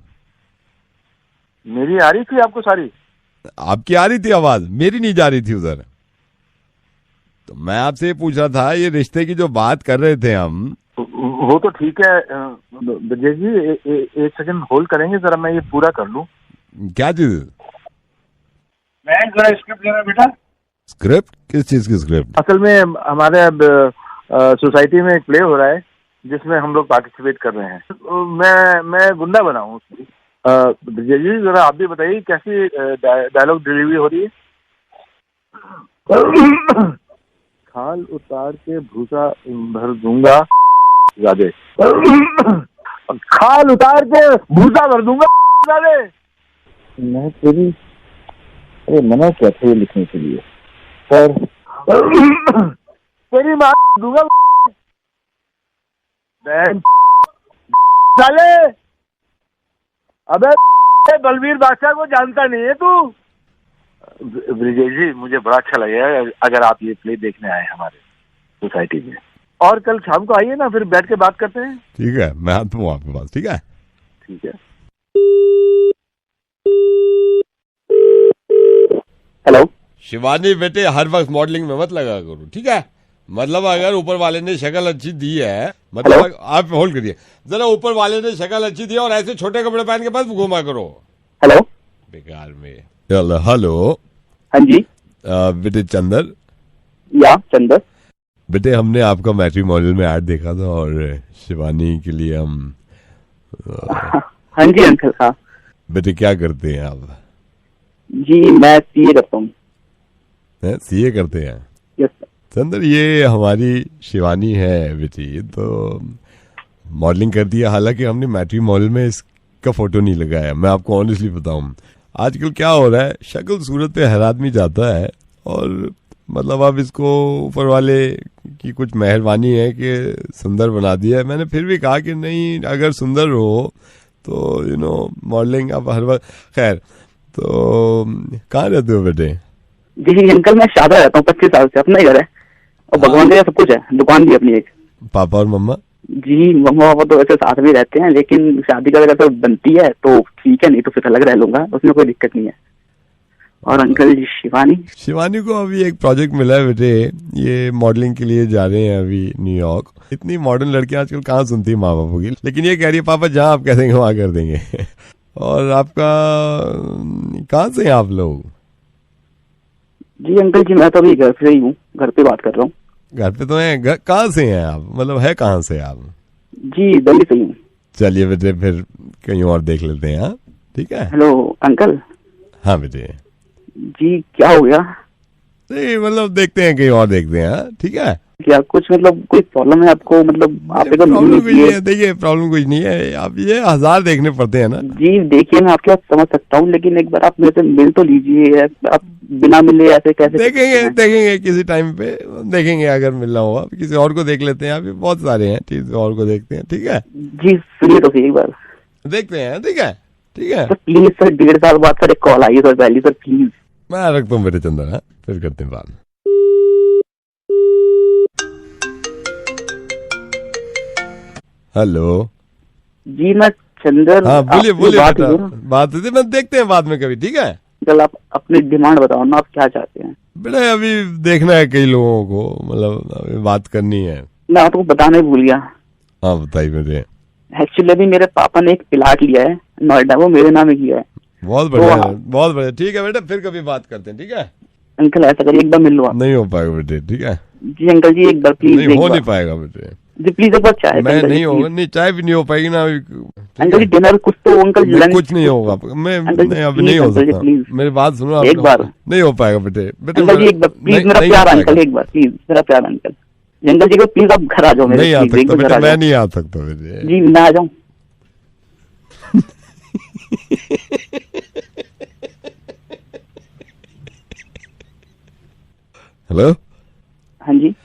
मेरी आ रही थी आपको सारी? आपकी आ रही थी आवाज, मेरी नहीं जा रही थी उधर। तो मैं आपसे ये पूछ रहा था, ये रिश्ते की जो बात कर रहे थे हम, वो तो ठीक है ब्रजेश जी, एक सेकंड होल्ड करेंगे जरा, मैं ये पूरा कर लूं। क्या चीज? मैं जरा स्क्रिप्ट लेना बेटा। स्क्रिप्ट? किस चीज की स्क्रिप्ट? असल में हमारे अब सोसाइटी में एक प्ले हो रहा है जिसमें हम लोग पार्टिसिपेट कर रहे हैं। मैं गुंडा बना हूँ उसकी। ब्रजेश जी जरा आप भी बताइए कैसी डायलॉग डिलीवरी हो रही है। खाल उतार के भूसा भर दूंगा ज्यादा। खाल उतार के भूसा भर दूंगा ज्यादा। मैं तेरी मना क्या था ये लिखने के लिए सर? तेरी माँ दूंगा साले। अबे बलवीर बादशाह को जानता नहीं है तू? ब्रिजेश जी मुझे बड़ा अच्छा लगेगा अगर आप ये प्ले देखने आए हमारे सोसाइटी में, और कल शाम को आइए ना, फिर बैठ के बात करते हैं। ठीक है, मैं आता हूँ आपके पास। ठीक है, ठीक है। हेलो शिवानी बेटे, हर वक्त मॉडलिंग में मत लगा करो, ठीक है? मतलब अगर ऊपर वाले ने शक्ल अच्छी दी है, मतलब आप होल्ड करिए जरा, ऊपर वाले ने शक्ल अच्छी दी है और ऐसे छोटे कपड़े पहन के बस घुमा करो। हेलो, बेकार में। हेलो, हाँ जी बेटे चंदर। या चंदर बेटे, हमने आपका मैट्रिमोनियल में ऐड देखा था और शिवानी के लिए हम हाँ जी अंकल। हाँ बेटे, क्या करते हैं आप? जी मैं सीए करता हूँ। सीए करते हैं? Yes sir. चंदर, ये हमारी शिवानी है बेटी, तो मॉडलिंग करती है। हालांकि हमने मैट्रिमोनियल में इसका फोटो नहीं लगाया। मैं आपको ऑनेस्टली बताऊं, आजकल क्या हो रहा है, शक्ल सूरत पे हर आदमी जाता है, और मतलब अब इसको ऊपर वाले की कुछ मेहरबानी है कि सुंदर बना दिया है। मैंने फिर भी कहा कि नहीं, अगर सुंदर हो तो मॉडलिंग अब हर वक्त। खैर, तो कहाँ रहते हो बेटे? जी अंकल, मैं शादा रहता हूँ 25 साल से, अपना ही घर है और भगवान का सब कुछ है, दुकान भी अपनी एक। पापा और मम्मा? जी मम्मा पापा तो वैसे साथ में रहते हैं, लेकिन शादी का अगर बनती है तो ठीक है, नहीं तो फिर अलग रह लूंगा, उसमें कोई दिक्कत नहीं है। और अंकल जी शिवानी को अभी एक प्रोजेक्ट मिला है बेटे, ये मॉडलिंग के लिए जा रहे हैं अभी न्यूयॉर्क। इतनी मॉडर्न लड़कियां आजकल कहाँ सुनती है माँ बापों की, लेकिन ये कह रही है पापा जहाँ आप कह देंगे वहाँ कर देंगे। और आपका कहाँ से हैं आप लोग? जी अंकल जी, मैं तो अभी घर से ही हूँ, घर पे बात कर रहा हूँ। घर पे तो हैं? कहाँ से हैं आप, मतलब है कहाँ से आप? जी दिल्ली से हूँ। चलिए बेटे, फिर कहीं और देख लेते हैं। हाँ ठीक है। Hello uncle. हाँ बेटे। जी क्या हो गया? नहीं मतलब देखते हैं, कहीं और देखते हैं। ठीक है, क्या कुछ मतलब कोई प्रॉब्लम है आपको? मतलब आप प्रॉब्लम कुछ नहीं है, देखिए प्रॉब्लम कुछ नहीं है, आप ये 1000 देखने पड़ते हैं ना। जी देखिए मैं आपकी बात समझ सकता हूँ, लेकिन एक बार आप मेरे से मिल तो लीजिए। आप बिना मिले ऐसे कैसे? देखेंगे किसी टाइम पे देखेंगे, अगर मिलना होगा किसी और को देख लेते हैं, अभी बहुत सारे हैं, किसी और को देखते हैं, ठीक है? जी सुनिए तो एक बार देखते हैं, ठीक है ठीक है। सर प्लीज सर, 1.5 साल बाद सर एक कॉल आई सर पहली, सर प्लीज। मैं रखता हूँ मेरे चंदन, है फिर करते हैं बात। हेलो जी मैं चंदन। हाँ बोलिए बेटा, बात होती मैं देखते हैं बाद में कभी, ठीक है? कल आप अपनी डिमांड बताओ ना, आप क्या चाहते हैं? बेटा अभी देखना है कई लोगों को, मतलब अभी बात करनी है। मैं आपको बताना ही भूल गया। हाँ बताइए मुझे। एक्चुअली अभी मेरे पापा ने एक प्लाट लिया है नोएडा, वो मेरे नाम किया है। बहुत बढ़िया है, बहुत बढ़िया, ठीक है बेटा फिर कभी बात करते हैं, ठीक है? अंकल ऐसा करिए एक बार मिल लो आप। नहीं हो पाएगा बेटे, ठीक है? जी अंकल जी एक बार प्लीज। नहीं हो नहीं पाएगा बेटे जी, प्लीज एक बार चाय। मैं नहीं होगा, नहीं चाय भी नहीं हो पाएगी ना अंकल जी। डिनर कुछ तो अंकल, कुछ नहीं होगा, मैं नहीं अभी नहीं हो सकता। मेरी बात सुनो एक बार। नहीं हो पाएगा बेटे अंकल जी एक बार प्लीज, मेरा प्यार अंकल, एक बार प्लीज मेरा प्यार अंकल। अंकल जी को प्लीज आप घर आ जाओ मेरे। नहीं आ सकता बेटा, मैं नहीं आ सकता बेटे जी, मैं आ जाऊँ? हेलो हाँ जी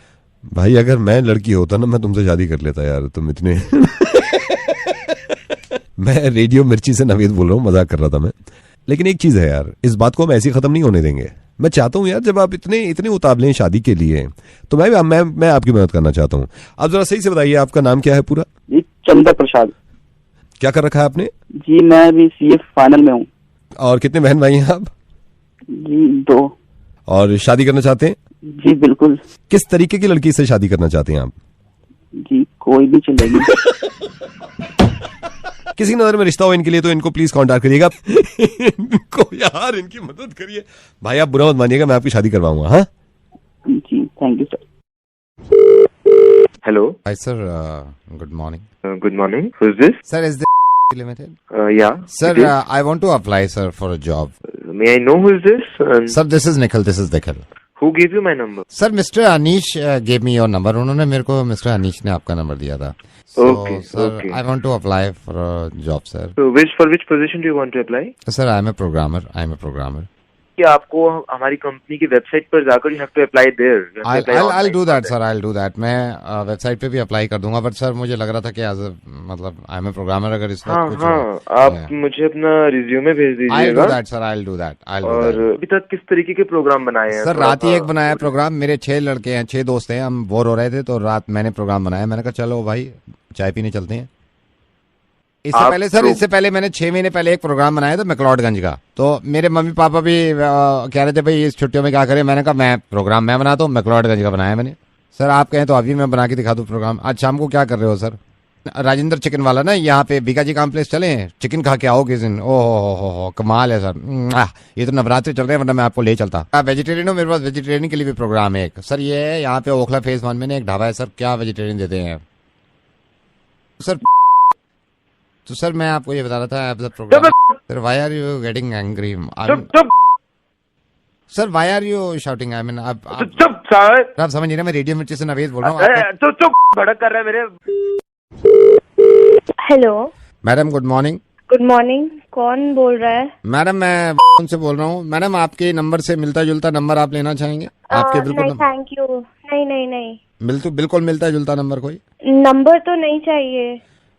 भाई, अगर मैं लड़की होता ना मैं तुमसे शादी कर लेता यार, तुम इतने मैं रेडियो मिर्ची से नवीद बोल रहा हूँ, मजाक कर रहा था मैं। लेकिन एक चीज है यार, इस बात को हम ऐसे खत्म नहीं होने देंगे। मैं चाहता हूँ यार, जब आप इतने उतावले हैं शादी के लिए, तो मैं आपकी मदद करना चाहता हूँ। आप जरा सही से बताइए आपका नाम क्या है पूरा? जी चंद्र प्रसाद। क्या कर रखा है आपने? जी मैं अभी CA फाइनल में हूँ। और कितने बहन भाई हैं आप? जी 2। और शादी करना चाहते हैं? जी बिल्कुल। किस तरीके की लड़की से शादी करना चाहते हैं आप? जी कोई भी चलेगी। किसी नजर में रिश्ता हो इनके लिए तो इनको प्लीज कांटेक्ट करिएगा। इनको यार इनकी मदद करिए भाई, आप बुरा मत मानिएगा, मैं आपकी शादी करवाऊंगा। हाँ जी thank you sir. Hello. Hi sir, good morning. Good morning. Who's this? Sir, is this limited? Yeah. Sir, it is. I want to apply sir for a job. May I know who is this? Sir, this is Nikhil. This is Nikhil. Who gave you my number? Sir, Mr. Anish gave me your number. उन्होंने मेरे को Mr. Anish ने आपका नंबर दिया था. So, Okay. sir, Okay. I want to apply for a job, sir. So for which position do you want to apply? Sir, I am a programmer. I am a programmer. कि आपको हमारी कंपनी की वेबसाइट पर जाकर you have to apply there. I'll do that, sir. I'll do that. मैं वेबसाइट पे भी अप्लाई कर दूंगा, बट सर मुझे लग रहा था कि मतलब आई एम ए प्रोग्रामर, अगर इस वक्त कुछ आप मुझे अपना रिज्यूमे भेज दीजिएगा। I'll do that, sir. I'll do that. और अभी तक किस तरीके के प्रोग्राम बनाए हैं? सर रात ही एक बनाया प्रोग्राम। मेरे 6 लड़के हैं, 6 दोस्त हैं, हम बोर हो रहे थे तो रात मैंने प्रोग्राम बनाया। मैंने कहा चलो भाई चाय पीने चलते हैं। इससे पहले मैंने 6 महीने पहले एक प्रोग्राम बनाया था मैक्लोडगंज का। तो मेरे मम्मी पापा भी कह रहे थे भाई इस छुट्टियों में क्या करें। मैंने कहा मैं प्रोग्राम मैं बनाता हूँ, मैक्लोडगंज का बनाया मैंने। सर आप कहें तो अभी मैं बना के दिखा दूँ प्रोग्राम। आज शाम को क्या कर रहे हो सर? राजेंद्र चिकन वाला ना, यहाँ पे बीकाजी कॉम्प्लेक्स चले, चिकन खा के आओ किस दिन। ओहो कमाल है सर। ये तो नवरात्रि चल रहे हैं, वरना मैं आपको ले चलता। वेजिटेरियन हो? मेरे पास वेजिटेरियन के लिए भी प्रोग्राम है एक सर। ये है यहाँ पे ओखला फेज 1 में एक ढाबा है सर, क्या वेजिटेरियन देते हैं सर। तो सर मैं आपको ये बता रहा था program. Sir why are you getting angry? Sir why are you shouting? I mean आप समझ नहीं रहे, मैं रेडियो मिर्ची से नवेद बोल रहा हूँ। तो चुप, भड़क कर रहा है मेरे। Hello madam, good morning. Good morning, कौन बोल रहा है? मैडम मैं उनसे बोल रहा हूँ। मैडम आपके नंबर से मिलता जुलता नंबर आप लेना चाहेंगे? आपके बिल्कुल नहीं थैंक यू। नहीं बिल्कुल मिलता जुलता नंबर कोई नंबर तो नहीं चाहिए।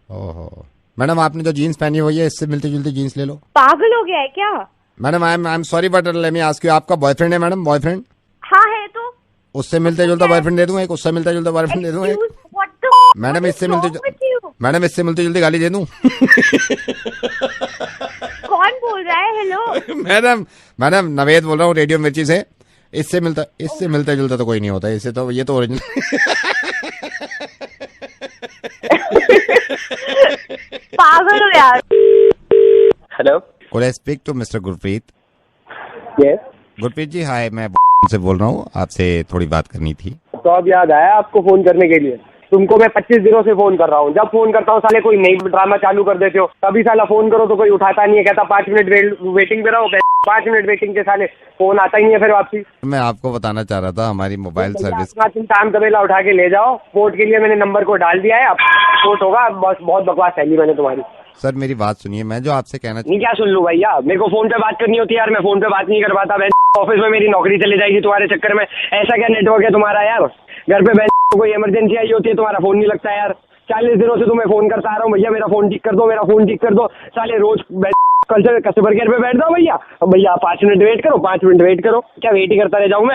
ओहो मैडम, आपने जो जीन्स पहनी हुई है इससे मिलती जुलती जीन्स ले लो। पागल हो गया है क्या? Madam I am sorry but let me ask you, आपका बॉयफ्रेंड है मैडम? बॉयफ्रेंड? हाँ है। तो उससे मिलते जुलता बॉयफ्रेंड दे दूंगा एक, उससे मिलता जुलता बॉयफ्रेंड दे दूंगा एक। मैडम इससे मिलती जुलती गाली दे दूं? कौन बोल रहा है? हेलो मैडम नवेद बोल रहा हूँ रेडियो मिर्ची से। इससे मिलता जुलता तो कोई नहीं होता, इससे तो ये तो ओरिजिनल। पागल हो यार। Hello, Could I speak to Mr. Gurpreet? Yes Gurpreet ji hi, मैं से बोल रहा हूँ, आपसे थोड़ी बात करनी थी। तो अब याद आया आपको फोन करने के लिए? तुमको मैं 25 दिनों से फोन कर रहा हूँ। जब फोन करता हूँ साले कोई नई ड्रामा चालू कर देते हो। कभी साला फोन करो तो कोई उठाता नहीं है, कहता 5 मिनट वेटिंग पे रहो। 5 मिनट वेटिंग के साले फोन आता ही नहीं है फिर वापसी। मैं आपको बताना चाह रहा था हमारी मोबाइल सर्विस। तुम टाइम तबेला उठा के ले जाओ, पोर्ट के लिए मैंने नंबर को डाल दिया है, अब पोर्ट होगा। बहुत बकवास फैली मैंने तुम्हारी। सर मेरी बात सुनिए, मैं जो आपसे कहना नहीं क्या सुन लूं भैया, मेरे को फोन पे बात करनी होती है यार, मैं फोन पे बात नहीं कर पाता। ऑफिस में मेरी नौकरी चली जाएगी तुम्हारे चक्कर में। ऐसा क्या नेटवर्क है तुम्हारा यार, घर पे कोई इमरजेंसी आई होती है तुम्हारा फोन नहीं लगता यार। 40 दिनों से तुम्हें फोन करता आ रहा हूँ, भैया मेरा फोन ठीक कर दो, मेरा फोन ठीक कर दो। साले रोज कल से कस्टमर केयर पे बैठ जाओ भैया। भैया 5 मिनट वेट करो, 5 मिनट वेट करो, क्या वेट ही करता रह जाऊँ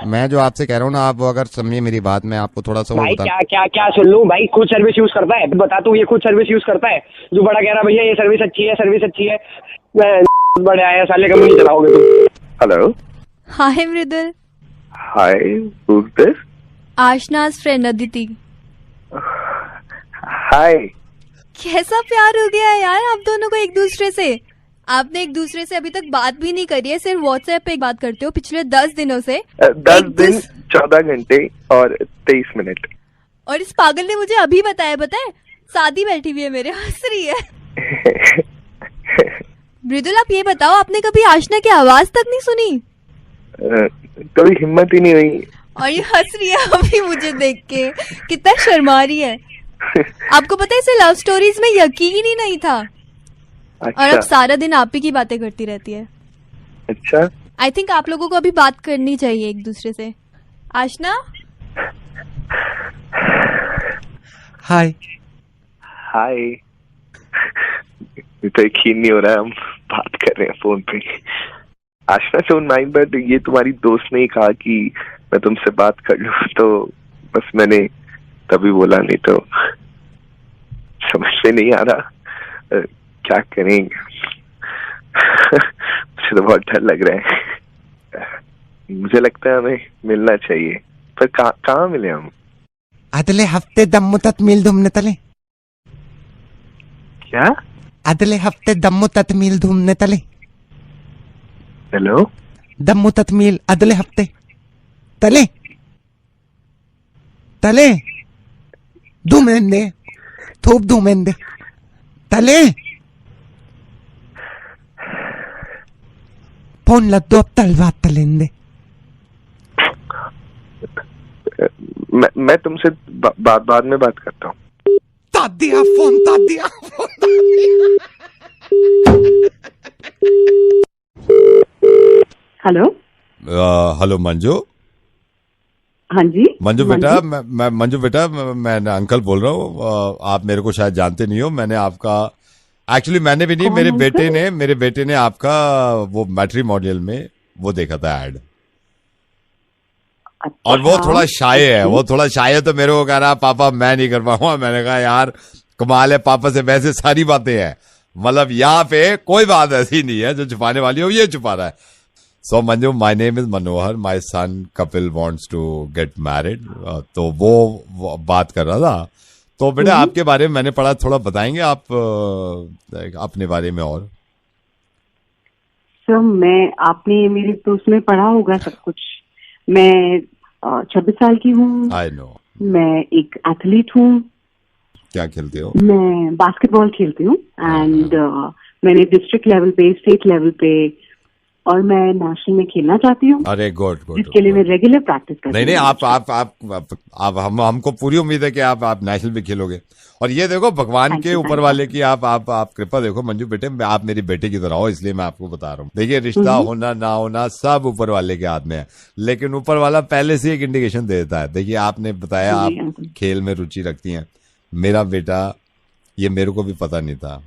मैं जो आपसे कह रहा हूँ ना, आप अगर समझिए मेरी बात, मैं आपको थोड़ा सा भाई क्या सुन लूं भाई, खुद सर्विस यूज करता है, बता तू, ये खुद सर्विस यूज करता है जो बड़ा कह रहा भैया ये सर्विस अच्छी है, सर्विस अच्छी है। बड़े आया साले कंपनी चलाओगे तुम। Hello, hi Mridul. Hi, who is this? Aashna's friend Aditi. Hi. कैसा प्यार हो गया है यार आप दोनों को एक दूसरे से। आपने एक दूसरे से अभी तक बात भी नहीं करी है, सिर्फ व्हाट्सएप पे बात करते हो पिछले 10 दिनों से। 10 दिन 14 घंटे और 23 मिनट। और इस पागल ने मुझे अभी बताया शादी बैठी हुई है मेरे, हंस रही है। मृदुल आप ये बताओ, आपने कभी आशना की आवाज तक नहीं सुनी? कभी हिम्मत ही नहीं हुई। और ये हंस रही है अभी मुझे देख के, कितना शर्मा रही है। आपको पता है इसे लव स्टोरीज में यकीन ही नहीं था। अच्छा। और अब सारा दिन आप ही की बातें करती रहती है। अच्छा। आई थिंक आप लोगों को अभी बात करनी चाहिए एक दूसरे से। आशना। हाय। हाय। तो यकीन नहीं हो रहा है हम बात कर रहे हैं फोन पे। आशना डोंट माइंड, बट ये तुम्हारी दोस्त ने ही कहा कि मैं तुमसे बात कर लूं, तो बस मैंने तभी बोला, नहीं तो समझ में नहीं आ रहा क्या करेंगे। मुझे तो बहुत डर लग रहा है। मुझे लगता है हमें मिलना चाहिए, पर कहाँ मिले हम? अगले हफ्ते दम्मुतत मील घूमने तले। क्या? अगले हफ्ते दम्मुतत मील घूमने तले। हेलो, दम्मुतत मील अगले हफ्ते तले तले धूमेंदे थूप धूमेंदे तले फोन लद्दो अब तलवा तलेंदे। मैं तुमसे बाद में बात करता हूँ। तादिया फोन तादिया हेलो। हेलो मंजू। हाँ जी मंजू बेटा, मैं मंजू बेटा, मैं अंकल बोल रहा हूँ। आप मेरे को शायद जानते नहीं हो। मैंने आपका एक्चुअली मैंने भी नहीं, मेरे बेटे ने आपका वो मैट्रिमोनियल में वो देखा था ऐड। अच्छा, और वो थोड़ा शाय है, तो मेरे को कह रहा पापा मैं नहीं कर पाऊंगा। मैंने कहा यार कमाल है, पापा से वैसे सारी बातें हैं, मतलब यहाँ पे कोई बात ऐसी नहीं है जो छुपाने वाली हो, ये छुपा रहा है। So Manju, my name is Manohar, my son Kapil wants to get married. तो वो बात कर रहा था। तो बेटा आपके बारे में मैंने पढ़ा, थोड़ा बताएंगे आप अपने बारे में? और सर आपने मेरे दोस्त में पढ़ा होगा सब कुछ। मैं 26 साल की हूँ। I know. मैं एक एथलीट हूँ। क्या खेलते हो? मैं बास्केटबॉल खेलती हूँ एंड मैंने डिस्ट्रिक्ट लेवल पे, स्टेट लेवल पे और मैं नेशनल में खेलना चाहती हूँ। अरे गुड, जिसके लिए मैं रेगुलर प्रैक्टिस करती हूँ। नहीं, आप हमको पूरी उम्मीद है कि आप नेशनल भी खेलोगे। और ये देखो भगवान के ऊपर वाले की आप कृपा देखो मंजू बेटे, आप मेरी बेटे की तरह हो, इसलिए मैं आपको बता रहा हूँ। देखिए रिश्ता होना ना होना सब ऊपर वाले के हाथ में है, लेकिन ऊपर वाला पहले से एक इंडिकेशन दे देता है। देखिए आपने बताया आप खेल में रुचि रखती हैं। मेरा बेटा, ये मेरे को भी पता नहीं था,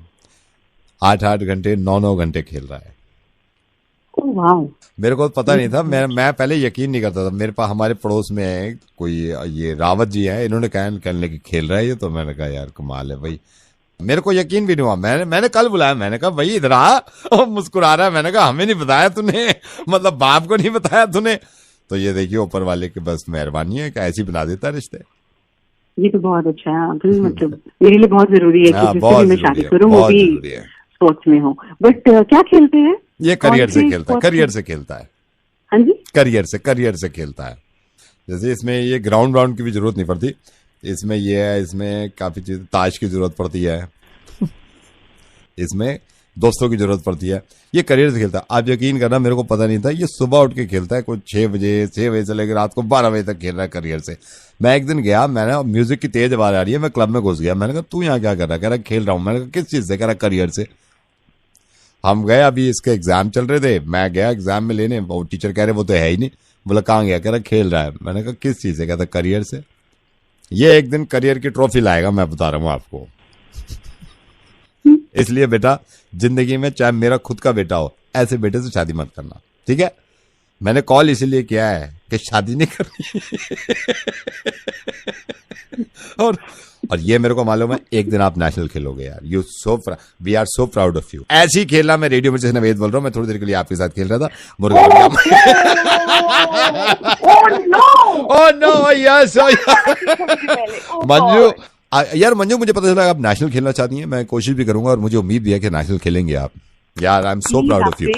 8-8 घंटे 9-9 घंटे खेल रहा है। मेरे को पता नहीं था। मैं पहले यकीन नहीं करता था। मेरे पास हमारे पड़ोस में है कोई, ये रावत जी है, इन्होंने कहने की खेल रहा है ये, तो मैंने कहा यार कमाल है भाई। मेरे को यकीन भी नहीं हुआ। मैंने कल बुलाया, मैंने कहा भाई इधर आ, और मुस्कुरा रहा है। मैंने कहा हमें नहीं बताया तूने, मतलब बाप को नहीं बताया तूने। तो ये देखिए ऊपर वाले की बस मेहरबानी है कि ऐसी बना देता रिश्ते। ये तो बहुत अच्छा है, मतलब मेरे लिए बहुत जरूरी है कि जिससे मैं शादी करूँ वो भी स्पोर्ट्स में हो। बट क्या खेलते हैं? ये करियर से खेलता है। हाँ जी, करियर से खेलता है। जैसे इसमें ये ग्राउंड की भी जरूरत नहीं पड़ती। इसमें ये है, इसमें काफी चीज, ताश की जरूरत पड़ती है, इसमें दोस्तों की जरूरत पड़ती है, ये करियर से खेलता है। आप यकीन करना, मेरे को पता नहीं था, ये सुबह उठ के खेलता है कुछ 6 बजे से लेकर रात को 12 बजे तक खेल रहा है करियर से। मैं एक दिन गया, मैंने म्यूजिक की तेज आवाज आ रही है, मैं क्लब में घुस गया, मैंने कहा तू यहाँ क्या कर रहा है? कह रहा खेल रहा हूँ। मैंने कहा किस चीज से? कह रहा करियर से। हम गए, अभी इसके एग्जाम चल रहे थे, मैं गया एग्जाम में लेने, वो टीचर कह रहे वो तो है ही नहीं। बोला कहाँ गया? कह रहा खेल रहा है। मैंने कहा किस चीज से? कहता करियर से। ये एक दिन करियर की ट्रॉफी लाएगा, मैं बता रहा हूँ आपको। इसलिए बेटा, जिंदगी में चाहे मेरा खुद का बेटा हो, ऐसे बेटे से शादी मत करना, ठीक है? मैंने कॉल इसीलिए किया है कि शादी नहीं करनी। और ये मेरे को मालूम है, एक दिन आप नेशनल खेलोगे यार। We are so proud of you. ऐसे ही खेलना। मैं रेडियो में जैसे नवेद बोल रहा हूँ, मैं थोड़ी देर के लिए आपके साथ खेल रहा था मुर्गा। ओह नो यस मंजू, यार मंजू, मुझे पता चला आप नेशनल खेलना चाहती हैं। मैं कोशिश भी करूंगा और मुझे उम्मीद भी है कि नेशनल खेलेंगे आप। यार I am so proud of you.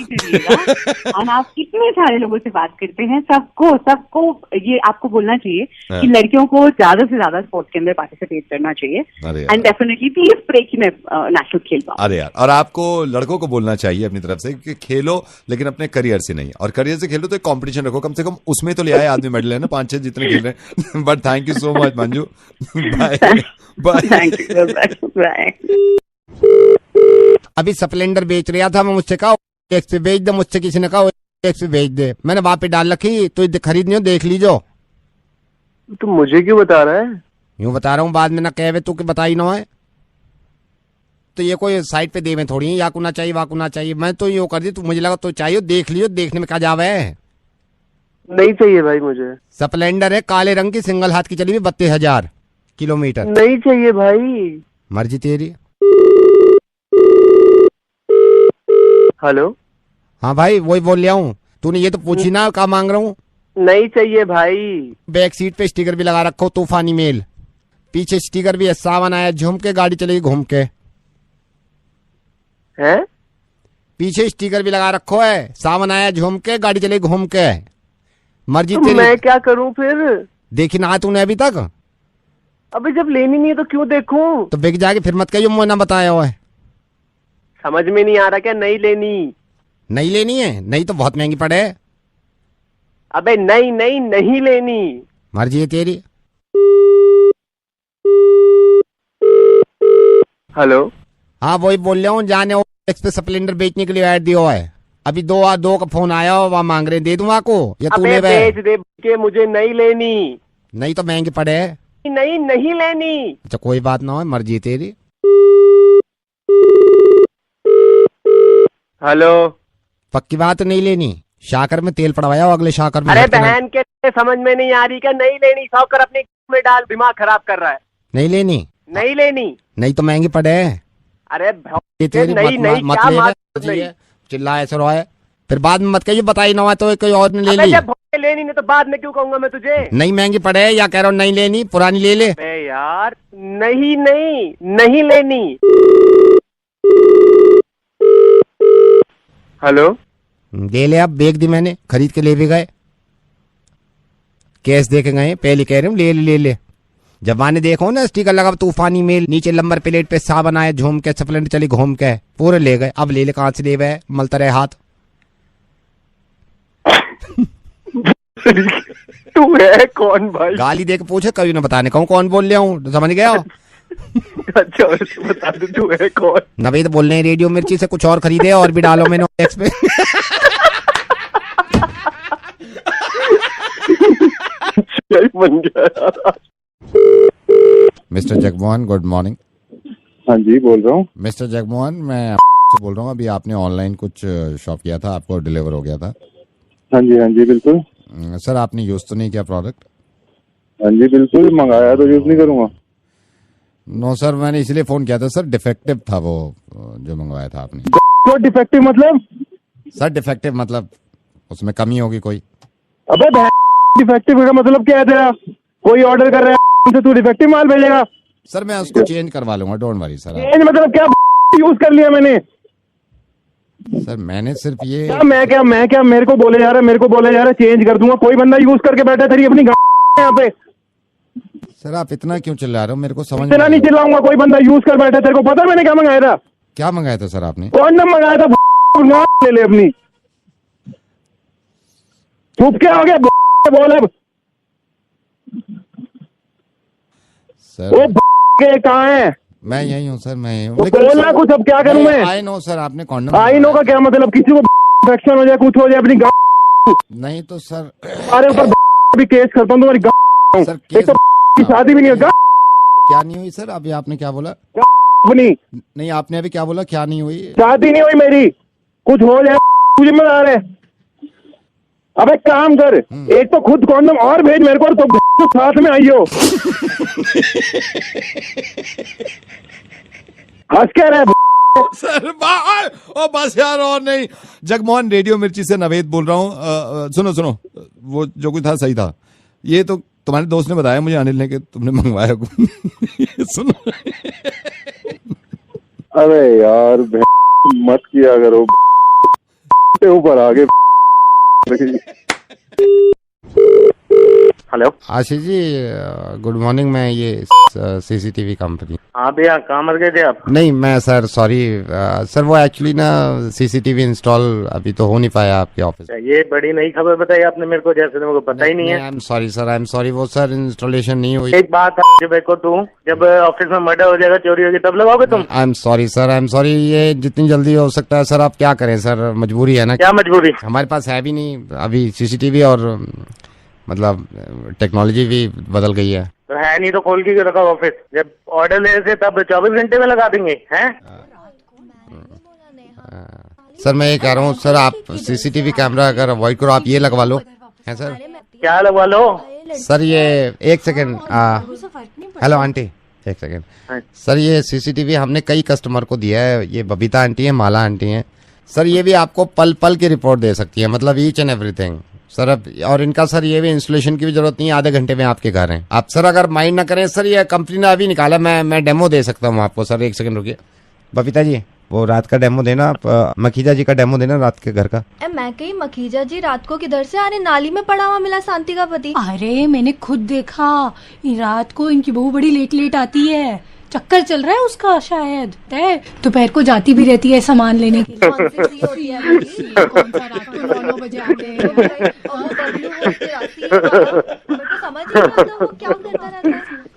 और आप कितने सारे लोगों से बात करते हैं, सबको ये आपको बोलना चाहिए कि लड़कियों को ज्यादा से ज्यादा स्पोर्ट्स के अंदर पार्टिसिपेट करना चाहिए। एंड डेफिनेटली प्लीज प्रे कि मैं नेशनल खेल पाऊं। अरे यार, और आपको लड़कों को बोलना चाहिए अपनी तरफ से कि खेलो, लेकिन अपने करियर से नहीं। और करियर से खेलो तो एक कॉम्पिटिशन रखो, कम से कम उसमें तो ले आए आदमी मेडल है ना, 5-6 जितने खेल रहे हैं। But thank you so much Manju. Bye bye. अभी स्प्लेंडर बेच रहा था मैं, मुझसे कहा एक्स पे बेच दे, मुझसे किसी ने कहा एक्स पे बेच दे, मैंने वहां पे डाल रखी, तो खरीदनी हो देख लीजो। तो मुझे क्यों बता रहा है? यूं बता रहा हूँ, बाद में ना कहे तू कि बताई ना है। तो ये कोई साइड पे देवे थोड़ी है, या को ना चाहिए वाकू ना चाहिए। मैं तो यूं कर दी, तू मुझे लगा तो चाहिए, देख लियो, देखने में क्या जावे है। नहीं चाहिए भाई मुझे। स्प्लेंडर है, काले रंग की, सिंगल हाथ की चली हुई, 32,000 किलोमीटर। नहीं चाहिए भाई। मर्जी तेरी। हेलो। हाँ भाई, वही बोल लिया हूँ। तूने ये तो पूछी ना क्या मांग रहा हूँ। नहीं चाहिए भाई। बैक सीट पे स्टिकर भी लगा रखो, तूफानी मेल। पीछे स्टिकर भी है, सावन आया झूम के, गाड़ी चलेगी घूम के। हैं? पीछे स्टिकर भी लगा रखो है, सावन आया झूम के, गाड़ी चलेगी घूम के। मर्जी तो तेरी। मैं क्या करूँ फिर? देखी ना तूने अभी तक? अबे जब लेनी नहीं है तो क्यों देखूं? तो बिक जाएगी, फिर मत कहियो मुझे ना बताया हुआ है। समझ में नहीं आ रहा क्या? नहीं लेनी। नहीं लेनी है? नहीं तो बहुत महंगी पड़े। अबे नहीं लेनी। मर्जी है तेरी। हेलो। हाँ वही बोल रहा हूँ, जाने एक्स पे स्प्लेंडर बेचने के लिए ऐड दिया है। अभी दो का फोन आया हो, वहाँ मांग रहे, दे दूँ आपको या तू ले? बेच दे के, मुझे नहीं लेनी। नहीं तो महंगी पड़े। नहीं लेनी। अच्छा कोई बात ना हो, मर्जी है तेरी। हेलो। पक्की बात नहीं लेनी? शाकर में तेल पड़वाया हो अगले शाकर में। अरे बहन के समझ में नहीं आ रही क्या? नहीं लेनी। शौकर अपने में डाल, दिमाग खराब कर रहा है। नहीं लेनी? नहीं लेनी। नहीं तो महंगी पड़े। अरे तेरी मत चिल्ला ऐसा रो है, फिर बाद में मत कहिए बताई ना तो कोई और ने ले ली। लेनी नहीं तो बाद में क्यों कहूंगा मैं तुझे? नहीं महंगी पड़े या कह रहा हूँ नहीं लेनी, पुरानी ले ले। यार नहीं लेनी। हेलो। ले ले, अब बेच दी मैंने, खरीद के ले भी गए, कैश दे के गए। पहले कह रहे हूँ ले ले। जब माने देखो ना स्टिकर लगा तूफानी मेल, नीचे नंबर प्लेट पे सावन आए झूम के, स्प्लेंडर चली घूम के, पूरे ले गए। अब ले कहाँ से ले गए? मलता रहे हाथ। तू है कौन भाई? गाली दे के पूछे, कभी ना बताने कहूँ कौन बोल रहा हूँ, समझ गया हो? अच्छा बता दे तू है कौन? नवेद बोल रहे हैं, रेडियो मिर्ची से कुछ और खरीदे और भी डालो मैंने एक्स पे। बन गया। Mister Jagmohan, good morning. हाँ जी बोल रहा हूँ। मिस्टर जगमोहन, मैं आपसे बोल रहा हूँ, अभी आपने ऑनलाइन कुछ शॉप किया था, आपको डिलीवर हो गया था। हाँ जी बिल्कुल। सर आपने यूज तो नहीं किया प्रोडक्ट? हाँ जी बिल्कुल, मंगाया तो यूज नहीं करूँगा। नो सर, मैंने इसलिए फोन किया था सर, डिफेक्टिव था वो जो मंगवाया था आपने। तो डिफेक्टिव मतलब? सर डिफेक्टिव मतलब उसमें कमी होगी कोई। अबे डिफेक्टिव का मतलब क्या है तेरा? कोई ऑर्डर कर रहा है तू डिफेक्टिव माल भेजेगा? सर मैं उसको चेंज करवा लूंगा, डोंट वरी सर। चेंज मतलब क्या? यूज कर लिया मैंने। सर मैंने सिर्फ ये मैं क्या मेरे को बोले जा रहा है चेंज कर दूंगा। कोई बंदा यूज करके बैठा तेरी अपनी यहाँ पे। सर आप इतना क्यों चिल्ला रहे हो? मेरे को समझ इतना नहीं चिल्लाऊंगा। कोई बंदा यूज कर बैठा, तेरे को पता मैंने क्या मंगाया था? क्या मंगाया था सर आपने? कॉन्डम मंगाया था। ले ले अपनी। चुप क्या हो गया? बोल अब। सर वो कहाँ है? मैं यही हूँ सर, मैं यही हूँ। बोलना कुछ, अब क्या करूँ मैं? आई नो सर, आपने कॉन्डम। आई नो का क्या मतलब? किसी को इन्फेक्शन हो जाए, कुछ हो जाए, अपनी नहीं तो सर तुम्हारे ऊपर भी केस करता हूँ तुम्हारी सर। केस तो की शादी भी नहीं होगा। क्या नहीं हुई सर? अभी आपने क्या बोला? नहीं, आपने अभी क्या बोला? क्या नहीं हुई? शादी नहीं हुई मेरी। कुछ हो जाए तू जिम्मेदार है। अब एक काम कर, एक तो खुद कॉन्डम और भेज मेरे को, तो साथ में आइयो। हंस क्या रहा है सर? ओ बस यार, और नहीं। जगमोहन रेडियो मिर्ची से नवेद बोल रहा हूँ। सुनो सुनो, वो जो कुछ था सही था। ये तो तुम्हारे दोस्त ने बताया मुझे, अनिल ने, कि तुमने मंगवाया सुनो। अरे यार मत किया करो, ऊपर आगे। Hello Ashish ji, good morning. मैं ये सीसीटीवी कंपनी। हाँ भैया, कहाँ मर गए थे आप? नहीं मैं सर, सॉरी सर, वो एक्चुअली ना सीसीटीवी इंस्टॉल अभी तो हो नहीं पाया आपके ऑफिस। ये बड़ी नई खबर बताई आपने मेरे को, जैसे मेरे को पता ही नहीं है। I am sorry sir, I am sorry. वो सर इंस्टॉलेशन नहीं हुई। एक बात जब देखो तू, जब ऑफिस में मर्डर हो जाएगा, चोरी होगी, तब लगाओगे तुम? I am sorry sir, I am sorry. ये जितनी जल्दी हो सकता है सर। आप क्या करें सर, मजबूरी है ना। क्या मजबूरी? हमारे पास है भी नहीं अभी सीसीटीवी, और मतलब टेक्नोलॉजी भी बदल गई है। तो है नहीं तो खोल के रखा ऑफिस। जब ऑर्डर ले से तब 24 घंटे में लगा देंगे हैं? सर मैं ये कह रहा हूँ सर, आप सीसीटीवी कैमरा अगर अवॉइड करो, आप ये लगवा लो। है सर? क्या लगवा लो? सर ये एक सेकेंड। हेलो आंटी, एक सेकेंड। सर ये सीसीटीवी हमने कई कस्टमर को दिया है। ये बबीता आंटी है, माला आंटी है सर। ये भी आपको पल पल की रिपोर्ट दे सकती है, मतलब ईच एंड एवरीथिंग सर। अब और इनका सर ये भी इंस्टॉलेशन की भी जरूरत नहीं है, आधे घंटे में आपके घर हैं। आप सर अगर माइंड ना करें सर, ये कंपनी ने अभी निकाला, मैं डेमो दे सकता हूँ आपको सर। एक सेकंड रुकिए। बबीता जी, वो रात का डेमो देना आप, मखीजा जी का डेमो देना रात के घर का। मैं कही मखीजा जी रात को किधर से? अरे नाली में पड़ा हुआ मिला शांति का पति। अरे मैंने खुद देखा, रात को इनकी बहू बड़ी लेट लेट आती है, चक्कर चल रहा है उसका शायद। दोपहर को जाती भी रहती है सामान लेने के लिए। कौन सा रात को 9 बजे आते हैं। समझ नहीं आता वो क्या करता रहता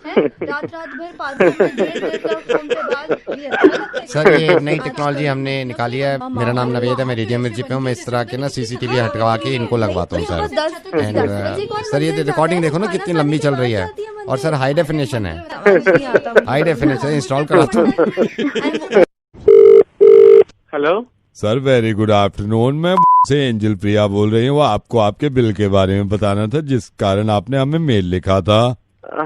है, रात भर 5 घंटे फोन पे बात। सर ये नई टेक्नोलॉजी हमने निकाली है। मेरा नाम नवेद है, मैं रेडियो मिर्ची पे हूँ। मैं इस तरह के ना सीसीटीवी हटवा के इनको लगवाता हूँ सर। सर ये रिकॉर्डिंग देखो ना कितनी लंबी चल रही है, और सर हाई डेफिनेशन है। हाई डेफिनेशन इंस्टॉल कराता हूँ। Hello sir, very good afternoon. मैं से एंजल प्रिया बोल रही हूँ। आपको आपके बिल के बारे में बताना था, जिस कारण आपने हमें मेल लिखा था।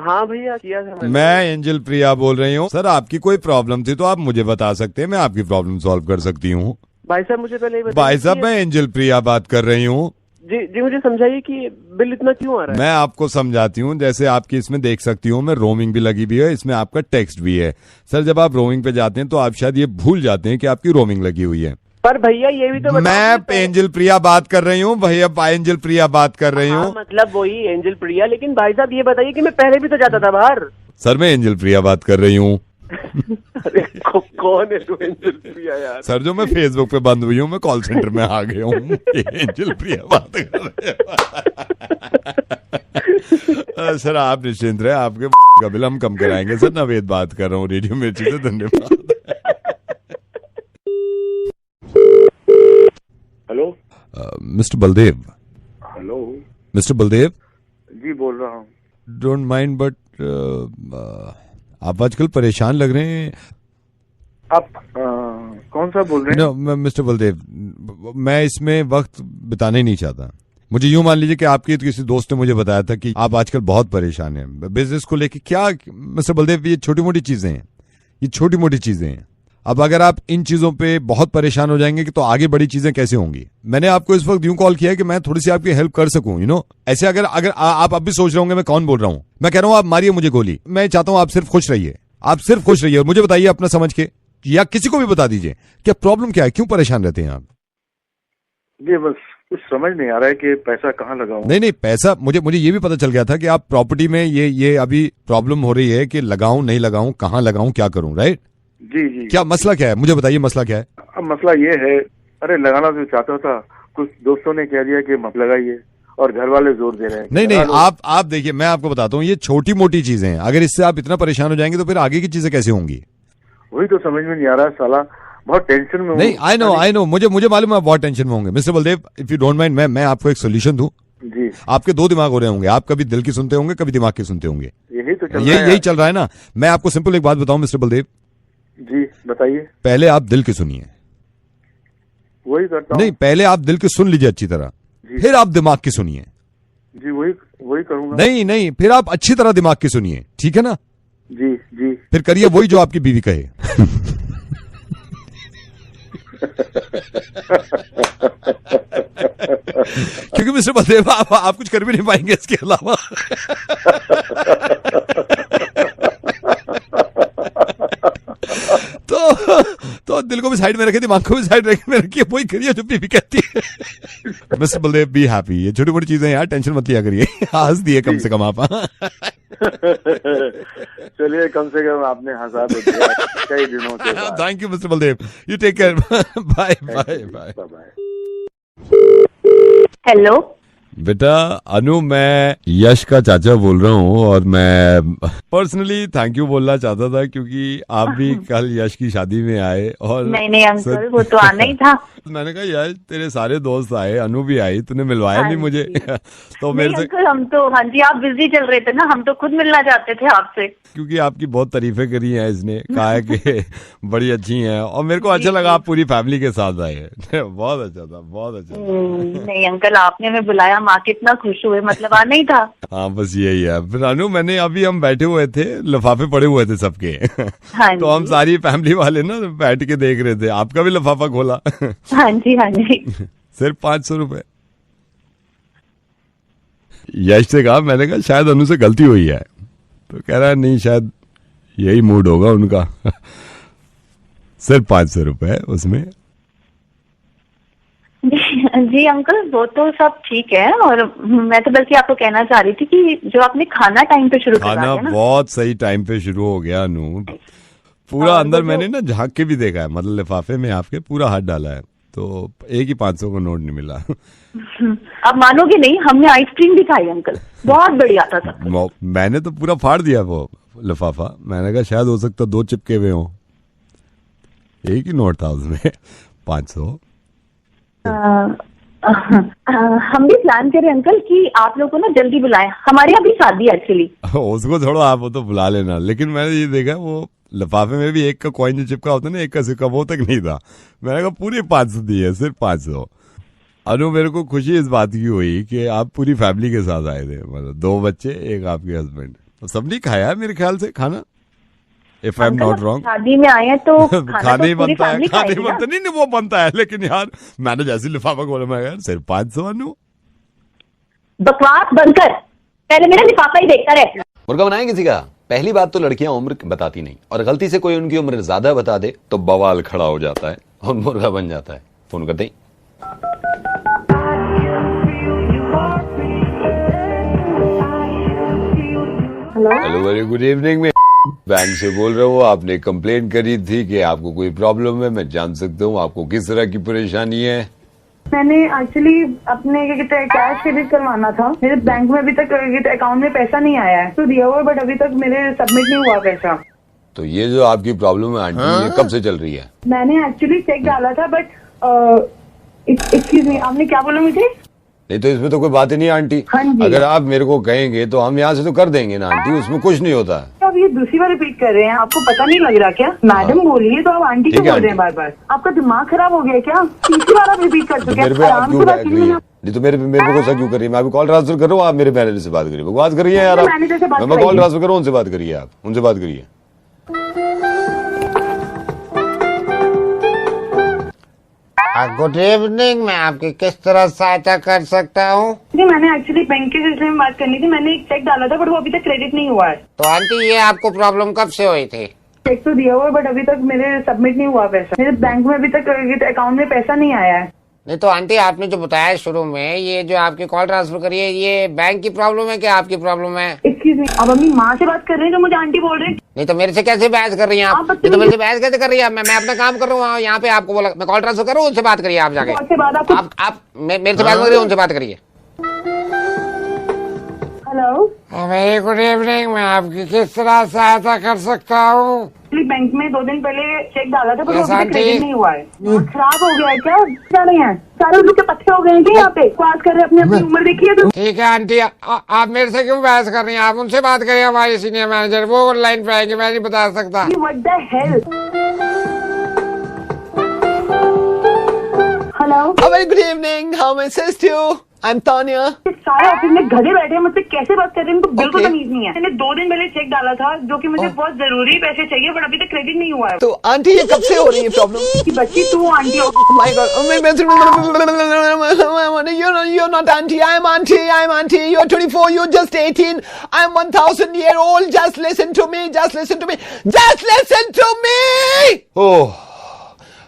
हाँ भैया, किया था। मैं एंजल प्रिया बोल रही हूँ। सर आपकी कोई प्रॉब्लम थी तो आप मुझे बता सकते हैं, मैं आपकी प्रॉब्लम सॉल्व कर सकती हूँ। भाई साहब मुझे पहले भाई साहब, मैं एंजल प्रिया बात कर रही हूँ। जी मुझे समझाइए कि बिल इतना क्यों आ रहा है? मैं आपको समझाती हूँ। जैसे आपकी इसमें देख सकती हूँ मैं, रोमिंग भी लगी हुई है, इसमें आपका टेक्स्ट भी है। सर जब आप रोमिंग पे जाते हैं तो आप शायद ये भूल जाते हैं कि आपकी रोमिंग लगी हुई है। पर भैया ये भी तो मैं एंजल प्रिया बात कर रही हूँ भैया, एंजल प्रिया बात कर रही हूँ। मतलब वही एंजल प्रिया। लेकिन भाई साहब ये बताइए कि मैं पहले भी तो जाता था बाहर। सर मैं एंजल प्रिया बात कर रही हूँ। कौन है तू एंजल प्रिया यार? सर जो मैं फेसबुक पे बंद हुई हूँ, मैं कॉल सेंटर में आ गया हूँ। एंजल प्रिया बात कर रहे हैं। सर आप निश्चिंत रहे, आपके का बिल हम कम कराएंगे। सर नवेद बात कर रहा हूँ रेडियो मिर्ची से। धन्यवाद। Hello mister Baldev. Hello mister Baldev ji बोल रहा हूँ। डोंट माइंड बट आप आजकल परेशान लग रहे हैं। आप कौन सा बोल रहे हैं? मिस्टर बलदेव, मैं इसमें वक्त बिताना ही नहीं चाहता। मुझे यूं मान लीजिए कि आपके किसी दोस्त ने मुझे बताया था कि आप आजकल बहुत परेशान हैं बिजनेस को लेके। क्या मिस्टर बलदेव, ये छोटी मोटी चीजें हैं, ये छोटी मोटी चीजें हैं। अब अगर आप इन चीजों पे बहुत परेशान हो जाएंगे कि तो आगे बड़ी चीजें कैसे होंगी। मैंने आपको इस वक्त यूं कॉल किया है कि मैं थोड़ी सी आपकी हेल्प कर सकूं, यू नो। ऐसे अगर आप अब भी सोच रहे होंगे मैं कौन बोल रहा हूं, मैं कह रहा हूं आप मारिए मुझे गोली। मैं चाहता हूं आप सिर्फ खुश रहिए, आप सिर्फ खुश रहिए, और मुझे बताइए अपना समझ के, या किसी को भी बता दीजिए क्या प्रॉब्लम क्या है, क्यों परेशान रहते हैं आप। जी बस कुछ समझ नहीं आ रहा है कि पैसा कहाँ लगाऊं। नहीं पैसा, मुझे ये भी पता चल गया था कि आप प्रॉपर्टी में ये अभी प्रॉब्लम हो रही है कि लगाऊं नहीं लगाऊं, कहाँ लगाऊं, क्या करूं, राइट। जी जी। क्या मसला क्या है, मुझे बताइए मसला क्या है? अब मसला ये है, अरे लगाना तो चाहता था, कुछ दोस्तों ने कह दिया कि मत लगाइए और घर वाले जोर दे रहे हैं। नहीं, आप देखिए, मैं आपको बताता हूँ, ये छोटी मोटी चीजें हैं। अगर इससे आप इतना परेशान हो जाएंगे तो फिर आगे की चीजें कैसे होंगी? वही तो समझ में नहीं आ रहा है साला, बहुत टेंशन में हूँ। नहीं, आई नो, मुझे मालूम है आप बहुत टेंशन में होंगे। Mister Baldev, if you don't mind, मैं आपको एक सोल्यूशन दूं। जी। आपके दो दिमाग हो रहे होंगे, आप कभी दिल की सुनते होंगे, कभी दिमाग की सुनते होंगे। यही तो यही चल रहा है ना। मैं आपको सिंपल एक बात बताऊं मिस्टर बलदेव। जी बताइए। पहले आप दिल की सुनिए। वही करता हूं। नहीं, पहले आप दिल की सुन लीजिए अच्छी तरह, फिर आप दिमाग की सुनिए। जी वही करूंगा। नहीं, फिर आप अच्छी तरह दिमाग की सुनिए, ठीक है ना? जी जी। फिर करिए वही जो आपकी बीवी कहे। क्योंकि मिस्टर बलदेव आप कुछ कर भी नहीं पाएंगे इसके अलावा। तो दिल को भी साइड में रखे, दिमाग को भी साइड में रखिए, वही करिए जो बीवी कहती है। Mister Baldev, be happy. ये छोटी मोटी चीजें यार, टेंशन मत लिया करिए। हंस दिए कम से कम आप। चलिए, कम से कम आपने हंसा तो दिया कई दिनों से। Thank you mister Baldev, you take care. Bye bye bye. Hello बेटा अनु, मैं यश का चाचा बोल रहा हूँ और मैं पर्सनली थैंक यू बोलना चाहता था क्योंकि आप भी कल यश की शादी में आए। और नहीं अंकल, वो तो आना ही था। मैंने कहा यश तेरे सारे दोस्त आए, अनु भी आई, तूने मिलवाया नहीं मुझे। तो मेरे से अंकल हम तो, हाँ जी, आप बिजी चल रहे थे ना, हम तो खुद मिलना चाहते थे आपसे। क्योंकि आपकी बहुत तारीफें करी हैं इसने, कहा है कि बड़ी अच्छी हैं और मेरे को अच्छा लगा आप पूरी फैमिली के साथ आए हैं। बहुत अच्छा था, बहुत अच्छा था। नहीं अंकल, आपने हमें बुलाया, माँ कितना खुश हुए, मतलब आना ही था। हाँ बस यही है। फिर अनु, मैंने अभी हम बैठे हुए थे, लिफाफे पड़े हुए थे सबके। हाँ तो हम सारी फैमिली वाले ना बैठ के देख रहे थे, आपका भी लिफाफा खोला। हाँ जी हाँ जी। सिर्फ 500 रुपए। यश से कहा, मैंने कहा शायद अनु से गलती हुई है, तो कह रहा है नहीं, शायद यही मूड होगा उनका। सिर्फ 500 रुपए उसमें। जी अंकल, वो तो सब ठीक है, और मैं तो बल्कि आपको कहना चाह रही थी कि जो आपने खाना टाइम पे शुरू खाना बहुत सही टाइम पे शुरू हो गया अनु। पूरा अंदर मैंने ना झांक के भी देखा है, मतलब लिफाफे में आपके पूरा हाथ डाला है, तो एक ही 500 का नोट नहीं मिला। आप मानोगे नहीं, हमने आइसक्रीम भी खाई अंकल, बहुत बढ़िया था। मैंने तो पूरा फाड़ दिया वो लिफाफा। मैंने कहा शायद हो सकता 2 चिपके हुए हों, एक ही नोट था उसमें 500। हम भी प्लान करें अंकल कि आप लोग को ना जल्दी बुलाएं, हमारे यहाँ भी शादी है एक्चुअली। उसको छोड़ो, आप वो तो बुला लेना, लेकिन मैंने ये देखा वो लिफाफे में भी एक का कॉइन जो चिपका होता है ना, एक का सिक्का, वो तक नहीं था। मैंने कहा पूरी 500 दी है, सिर्फ 500। अनु, मेरे को खुशी इस बात की हुई कि आप पूरी फैमिली के साथ आए थे, मतलब 2 बच्चे, एक आपके हस्बैंड, तो सबने खाया है मेरे ख्याल से खाना, if I am not wrong. शादी में आए हैं तो खाने ही बनता है, खाने बनता नहीं, वो बनता है, लेकिन यार मैंने जैसे लिफाफा खोला, मैं यार सिर्फ 500। अनु, बकवास बंद कर, पहले मेरा लिफाफा ही देखता रहे। मुर्गा बनाए किसी का? पहली बात तो लड़कियां उम्र बताती नहीं, और गलती से कोई उनकी उम्र ज्यादा बता दे तो बवाल खड़ा हो जाता है और मुर्गा बन जाता है। फोन कर दें। Hello, very good evening. में बैंक से बोल रहा हूँ, आपने कंप्लेंट करी थी कि आपको कोई प्रॉब्लम है, मैं जान सकता हूँ आपको किस तरह की परेशानी है? मैंने एक्चुअली अपने कैश क्रेडिट करवाना था, मेरे बैंक में अभी तक अकाउंट में पैसा नहीं आया है, तो दिया हुआ बट अभी तक मेरे सबमिट नहीं हुआ पैसा। तो ये जो आपकी प्रॉब्लम है आंटी, ये कब से चल रही है? मैंने एक्चुअली चेक डाला था, बट एक्सक्यूज मी, आपने क्या बोला मुझे? नहीं तो इसमें तो कोई बात ही नहीं आंटी। हाँ जी। अगर आप मेरे को कहेंगे तो हम यहाँ से तो कर देंगे ना आंटी, उसमें कुछ नहीं होता है। अब ये दूसरी बार रिपीट कर रहे हैं, आपको पता नहीं लग रहा क्या? मैडम बोलिए तो आप आंटी क्यों बोल रहे हैं बार बार? आपका दिमाग खराब हो गया क्या? तीसरी बार आप रिपीट कर चुके हैं। नहीं तो मेरे पे गुस्सा क्यों कर रही है? मैं अभी कॉल ट्रांसफर कर रहा हूँ, आप मेरे मैनेजर से बात करिए, बात करिए यार आप। मैं कॉल ट्रांसफर कर रहा हूँ, उनसे बात करिए, आप उनसे बात करिए। गुड इवनिंग, मैं आपकी किस तरह सहायता कर सकता हूँ? जी, मैंने एक्चुअली बैंक के सिलसिले में बात करनी थी, मैंने एक चेक डाला था बट वो अभी तक क्रेडिट नहीं हुआ है। तो आंटी ये आपको प्रॉब्लम कब से हुई थी? चेक तो दिया हुआ बट अभी तक मेरे सबमिट नहीं हुआ पैसा, मेरे बैंक में अभी तक अकाउंट में पैसा नहीं आया है। नहीं तो आंटी, आपने जो बताया शुरू में, ये जो आपकी कॉल ट्रांसफर करी है, ये बैंक की प्रॉब्लम है क्या आपकी प्रॉब्लम है? एक्सक्यूज एक्सक्यूज मी, आप अपनी माँ से बात कर रहे हैं जो मुझे आंटी बोल रहे हैं? नहीं तो मेरे से कैसे बहस कर रही हैं आप? ये तो मेरे से बहस कैसे कर रही है? मैं अपना काम कर रहा हूँ यहाँ पे, आपको बोला मैं कॉल ट्रांसफर करूँ, उनसे बात करिए आप जाके। आप मेरे से बात करिए, उनसे बात करिए। हेलो, वेरी गुड इवनिंग, मैं आपकी किस तरह सहायता कर सकता हूँ? बैंक में 2 दिन पहले चेक डाला था पर Yes, वो अभी तक aunty. क्रेडिट नहीं हुआ है। खराब हो गया है क्या? क्या नहीं है, सारे उल्लू के पत्ते हो गए हैं क्या यहाँ पे? बात कर रहे हैं, अपनी उम्र देखिए तो। ठीक है आंटी, आप मेरे से क्यों बहस कर रही हैं? आप उनसे बात करिए, हमारे सीनियर मैनेजर, वो ऑनलाइन पे आएंगे, मैं नहीं बता सकता। What the hell? Hello, very good evening, how may I assist you? I'm Tanya. सारे ऑफिस में गधे बैठे हैं, मुझसे कैसे बात कर रहे हैं? इनको बिल्कुल तमीज नहीं है। मैंने 2 दिन पहले चेक डाला था जो कि मुझे बहुत जरूरी पैसे चाहिए, बट अभी तक क्रेडिट नहीं हुआ है। तो आंटी ये कब से हो रही है प्रॉब्लम? बच्ची तू आंटी हो? My God, you're not auntie. I'm auntie. I'm auntie. You're 24. You're just 18. I'm 1,000 year old. Just listen to me. Just listen to me. Just listen to me. ओह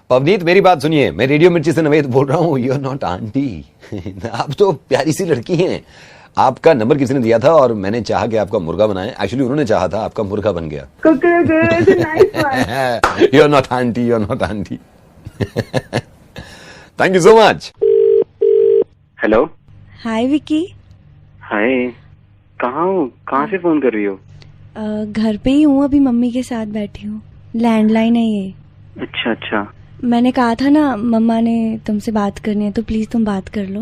पवनीत, मेरी बात सुनिए, मैं रेडियो मिर्ची से नवेद बोल रहा हूँ। यू आर नॉट आंटी, आप तो प्यारी सी लड़की हैं। आपका नंबर किसी ने दिया था और मैंने चाहा कि आपका मुर्गा बनाए। एक्चुअली उन्होंने चाहा था, आपका मुर्गा बन गया। You are not aunty, you are not aunty. Thank you so much. Hello, hi Vicky. Hi, कहाँ हो? कहाँ से फोन कर रही हो? घर पे ही हूँ, अभी मम्मी के साथ बैठी हूँ। लैंडलाइन है ये। अच्छा अच्छा, मैंने कहा था ना, मम्मा ने तुमसे बात करनी है, तो प्लीज तुम बात कर लो।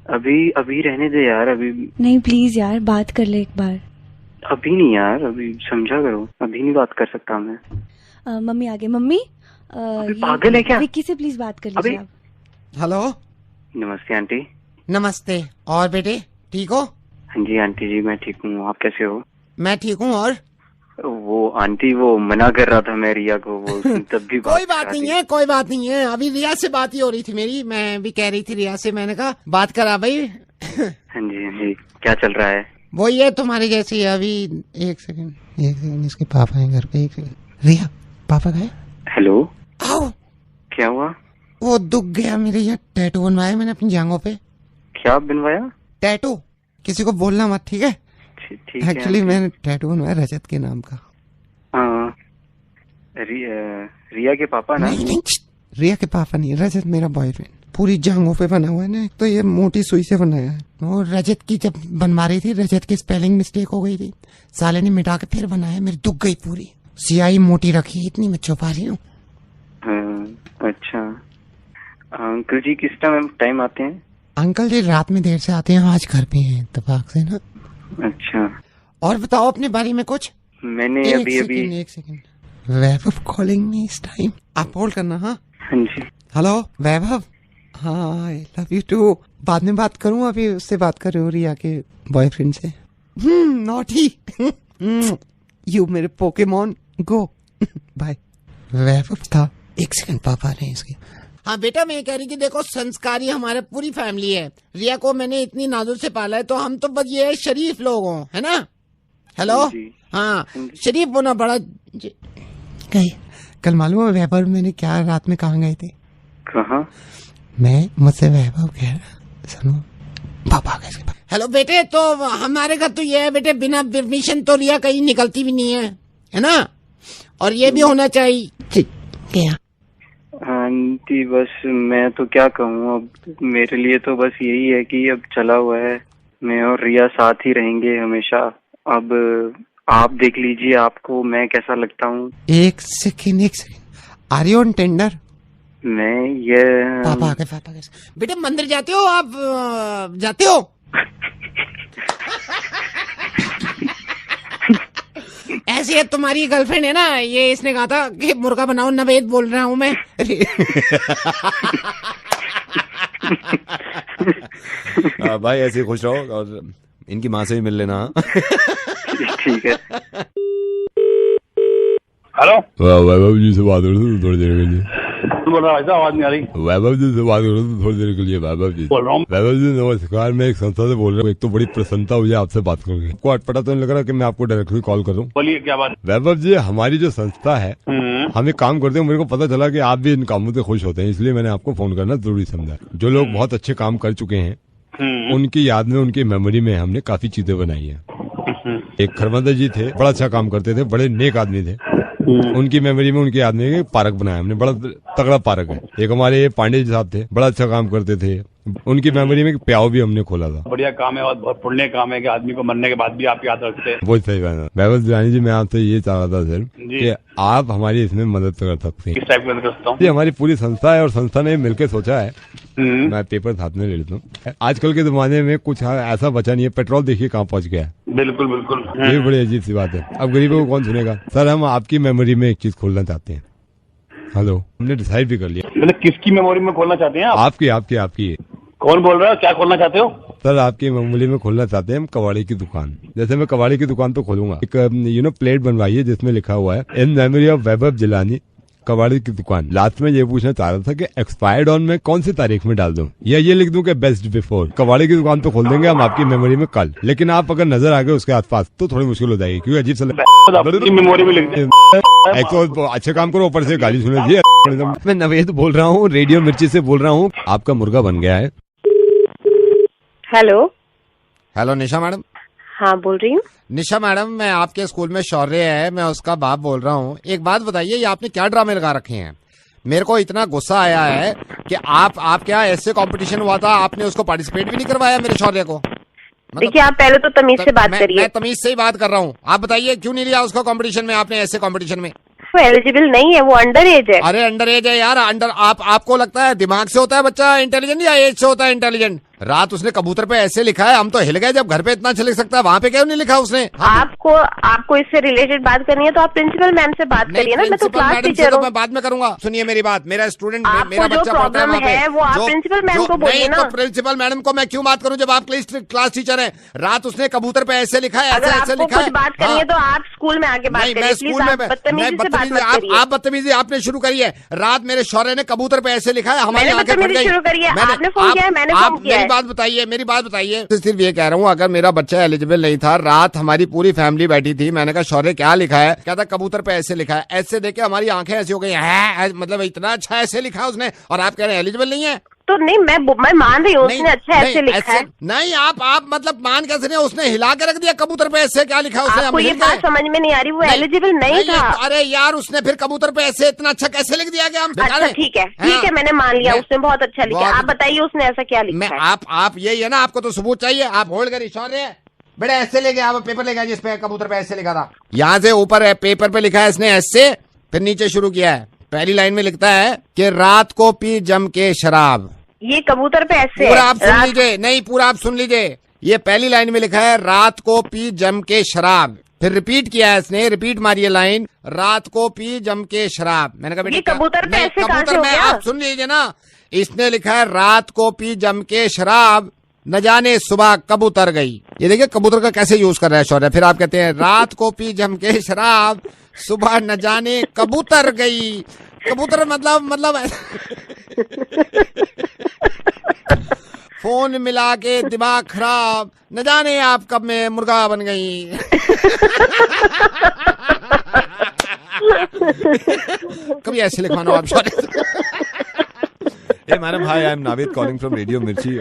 अभी रहने दे यार, अभी नहीं प्लीज यार, बात कर ले एक बार। अभी नहीं यार, अभी समझा करो, अभी नहीं बात कर सकता मैं। मम्मी आ गए। मम्मी पागल है क्या? विक्की से प्लीज बात कर लीजिए आप। हेलो, नमस्ते आंटी। नमस्ते। और बेटे ठीक हो? हाँ जी आंटी जी, मैं ठीक हूँ, आप कैसे हो? मैं ठीक हूँ। और वो आंटी वो मना कर रहा था मैं रिया को, वो तब भी कोई बात नहीं है, कोई बात नहीं है। अभी रिया से बात ही हो रही थी मेरी, मैं भी कह रही थी रिया से, मैंने कहा बात करा भाई। हाँ जी, क्या चल रहा है? वो ये तुम्हारे जैसी है। अभी एक सेकंड, इसके पापा हैं घर पे। एक सेकंड, रिया पापा गए? हेलो, आओ। क्या हुआ? वो दुख गया मेरे, यहाँ टैटू बनवाया मैंने अपनी जांघों पे। क्या बनवाया? टैटू। किसी को बोलना मत, ठीक है? एक्चुअली मैंने टैटू बनवाया रजत के नाम का। हाँ, रिया के पापा ना? नहीं, रिया के पापा नहीं, रजत मेरा बॉयफ्रेंड। पूरी जांघों पे बना हुआ है ना, तो ये मोटी सुई से बनाया है। वो रजत की जब बनवा रही थी, रजत की स्पेलिंग मिस्टेक हो गई थी, साले ने मिटा के फिर बनाया। मेरी दुख गई पूरी, सियाही मोटी रखी, इतनी मैं छुपा रही हूँ। अच्छा, अंकल जी किस टाइम आते हैं? अंकल जी रात में देर से आते हैं, आज घर पे हैं इत्तेफाक से ना। अच्छा, और बताओ अपने बारे में कुछ। मैंने एक सेकंड, वैभव कॉलिंग मी इस टाइम, आप होल्ड करना। हाँ जी। हेलो वैभव। हाँ, आई लव यू टू। बाद में बात करूँ, अभी उससे बात कर रही हूँ, रिया के बॉयफ्रेंड से। नॉटी यू मेरे पोकेमॉन, गो बाय। वैभव था। एक सेकंड, पापा ने इसके। हाँ बेटा, मैं कह रही थी देखो, संस्कारी हमारे पूरी फैमिली है। रिया को मैंने इतनी नाजुक से पाला है, तो हम तो बस ये शरीफ लोग हों, है ना? हेलो, हाँ शरीफ होना बड़ा। कल मालूम है वैभव मैंने क्या रात में कहाँ गए थे? कहाँ? मैं मुझसे वैभव कह रहा, सुनो पापा कैसे। हेलो बेटे, तो हमारे घर तो ये है बेटे, बिना परमिशन तो रिया कहीं निकलती भी नहीं है ना? और ये भी होना चाहिए। क्या आंटी, बस मैं तो क्या कहूँ, अब मेरे लिए तो बस यही है कि अब चला हुआ है, मैं और रिया साथ ही रहेंगे हमेशा। अब आप देख लीजिए आपको मैं कैसा लगता हूँ। एक second, are you on tender? मैं ये पापा कैसे बेटे, मंदिर जाते हो आप? जाते हो? ऐसी है तुम्हारी गर्लफ्रेंड है ना, ये इसने कहा था कि मुर्गा बनाओ, नवेद बोल रहा हूँ मैं। भाई ऐसे खुश रहो और इनकी माँ से भी मिल लेना। ठीक है। हेलो, वैभव जी से बात करो थोड़ी देर के लिए। बोल रहा है, आवाज नहीं आ रही। वैभव जी से बात करो थोड़ी देर के लिए। वैभव जी बोल रहा हूँ। वैभव जी नमस्कार, मैं एक संस्था से बोल रहा हूँ। एक तो बड़ी प्रसन्नता हुई आपसे बात करके। आपको पता तो नहीं लग रहा कि मैं आपको डायरेक्टली कॉल कर रहा हूँ। बोलिए क्या बात? वैभव जी, हमारी जो संस्था है, हम एक काम करते हैं, मेरे को पता चला कि आप भी इन कामों से खुश होते हैं, इसलिए मैंने आपको फोन करना जरूरी समझा। जो लोग बहुत अच्छे काम कर चुके हैं, उनकी याद में, उनकी मेमोरी में हमने काफी चीजें बनाई है। एक खरवंदर जी थे, बड़ा अच्छा काम करते थे, बड़े नेक आदमी थे। उनकी मेमोरी में उनके आदमी में पार्क बनाया हमने, बड़ा तगड़ा पार्क है। एक हमारे पांडे जी साहब थे, बड़ा अच्छा काम करते थे, उनकी मेमोरी में प्याव भी हमने खोला था। बढ़िया काम है और बहुत पुण्य काम है कि आदमी को मरने के बाद भी आप याद रखते हैं। बहुत सही बात है। वैभव दुलानी जी, मैं आपसे ये चाह रहा था सर कि आप हमारी इसमें मदद कर सकते हैं। किस टाइप की मदद कर सकता हूँ? ये हमारी पूरी संस्था है और संस्था ने मिलकर सोचा है, मैं पेपर साथ में ले लेता हूँ। आजकल के जमाने में कुछ ऐसा बचा नहीं है, पेट्रोल देखिए कहाँ पहुँच गया है। बिल्कुल बिल्कुल, ये बड़ी अजीब सी बात है। अब गरीबों को कौन सुनेगा? सर हम आपकी मेमोरी में एक चीज खोलना चाहते हैं। हेलो, हमने डिसाइड भी कर लिया। मतलब किसकी मेमोरी में खोलना चाहते हैं आप? आपकी। कौन बोल रहा है? क्या खोलना चाहते हो? सर आपकी मेमोरी में खोलना चाहते हैं हम कबाड़ी की दुकान। जैसे मैं कबाड़ी की दुकान तो खोलूंगा, एक प्लेट बनवाई है जिसमें लिखा हुआ है इन मेमोरी ऑफ वैभव जिलानी कबाड़ी की दुकान। लास्ट में ये पूछना चाह रहा था कि एक्सपायर्ड ऑन में कौन सी तारीख में डाल दूं, या ये लिख दूं कि बेस्ट बिफोर। कबाड़ी की दुकान तो खोल देंगे हम आपकी मेमोरी में कल, लेकिन आप अगर नजर आ गए उसके आसपास तो थोड़ी मुश्किल हो जाएगी, क्योंकि अजीब सा मेमोरी में लिख तो अच्छे काम करो, ऊपर से गाली सुने दिए। मैं नवेद बोल रहा हूँ, रेडियो मिर्ची से बोल रहा हूँ। आपका मुर्गा बन गया है। हेलो निशा मैडम। हाँ बोल रही हूँ। निशा मैडम, मैं आपके स्कूल में शौर्य है, मैं उसका बाप बोल रहा हूँ। एक बात बताइए, ये आपने क्या ड्रामे लगा रखे हैं? मेरे को इतना गुस्सा आया है कि आप क्या ऐसे कंपटीशन हुआ था, आपने उसको पार्टिसिपेट भी नहीं करवाया मेरे शौर्य को। देखिए आप पहले तो तमीज से बात करिए। मैं तमीज से ही बात कर रहा हूँ। आप बताइए क्यों नहीं लिया उसको कंपटीशन में आपने? ऐसे कंपटीशन में वो एलिजिबल नहीं है, वो अंडर एज है। अरे अंडर एज है यार, आपको लगता है दिमाग से होता है बच्चा इंटेलिजेंट या एज से होता है इंटेलिजेंट? रात उसने कबूतर पे ऐसे लिखा है, हम तो हिल गए। जब घर पे इतना अच्छा लिख सकता है, वहाँ पे क्यों नहीं लिखा उसने? आपको इससे रिलेटेड बात करनी है तो आप प्रिंसिपल मैम से बात करिए ना। मैं तो क्लास टीचर हूँ। मैं बाद में करूंगा। सुनिए मेरी बात, मेरा स्टूडेंट, मेरा जो बच्चा प्रॉब्लम है वो आप प्रिंसिपल मैम को बोलिए ना। प्रिंसिपल मैडम को मैं क्यों बात करूँ जब आप क्लास टीचर है? रात उसने कबूतर पे ऐसे लिखा है, ऐसे लिखा है। बात करनी है तो आप स्कूल में आके बात करिए। आप बदतमीजी आपने शुरू करी है। रात मेरे शौर्य ने कबूतर पे ऐसे लिखा है, हमारी आंखें फट गई। शुरू करिए, आपने फोन किया है, मैंने फोन किया है। मेरी बात बताइए। सिर्फ ये कह रहा हूँ, अगर मेरा बच्चा एलिजिबल नहीं था, रात हमारी पूरी फैमिली बैठी थी, मैंने कहा शौर्य क्या लिखा है? क्या था कबूतर पे ऐसे लिखा है। ऐसे देख के हमारी आंखें ऐसी हो गई है, मतलब इतना अच्छा ऐसे लिखा उसने, और आप कह रहे हैं एलिजिबल नहीं है? तो नहीं, मैं मान रही हूँ उसने अच्छा ऐसे लिखा है। नहीं, आप मतलब मान कैसे नहीं? उसने हिला के रख दिया कबूतर पे ऐसे, क्या लिखा उसने? आपको ये बात समझ में नहीं आ रही, वो एलिजिबल नहीं था। अरे यार, उसने फिर कबूतर पे ऐसे इतना अच्छा कैसे लिख दिया कि हम? अच्छा ठीक है, मैंने मान लिया, उसने बहुत अच्छा लिखा। आप बताइए उसने ऐसा क्या लिखा है? आप यही है ना, आपको तो सबूत चाहिए। आप होल्ड करिए शौर्य, बेटा ऐसे ले गया, आप पेपर ले गया जिसपे कबूतर पे ऐसे लिखा था। यहाँ से ऊपर है पेपर पे लिखा है इसने ऐसे, फिर नीचे शुरू किया है। पहली लाइन में लिखता है कि रात को पी जम के शराब। ये कबूतर पे ऐसे पूरा आप सुन लीजिए, नहीं पूरा आप सुन लीजिए। ये पहली लाइन में लिखा है रात को पी जम के शराब, फिर रिपीट किया है इसने, रिपीट मारिए लाइन, रात को पी जम के शराब। मैंने कहा बेटा कबूतर पे ऐसे कबूतर में आप सुन लीजिए ना, इसने लिखा है रात को पी जम के शराब, न जाने सुबह कब उतर गई। ये देखिए कबूतर का कैसे यूज कर रहा है शौर्य। फिर आप कहते हैं रात को पी जम के शराब, सुबह न जाने कब उतर गई। कबूतर मतलब फोन मिला के दिमाग खराब, न जाने आप कब में मुर्गा बन गई। कभी ऐसे लिखवाना आप शौर्य। Hey madam, hi, I'm Navid calling from Radio Mirchi.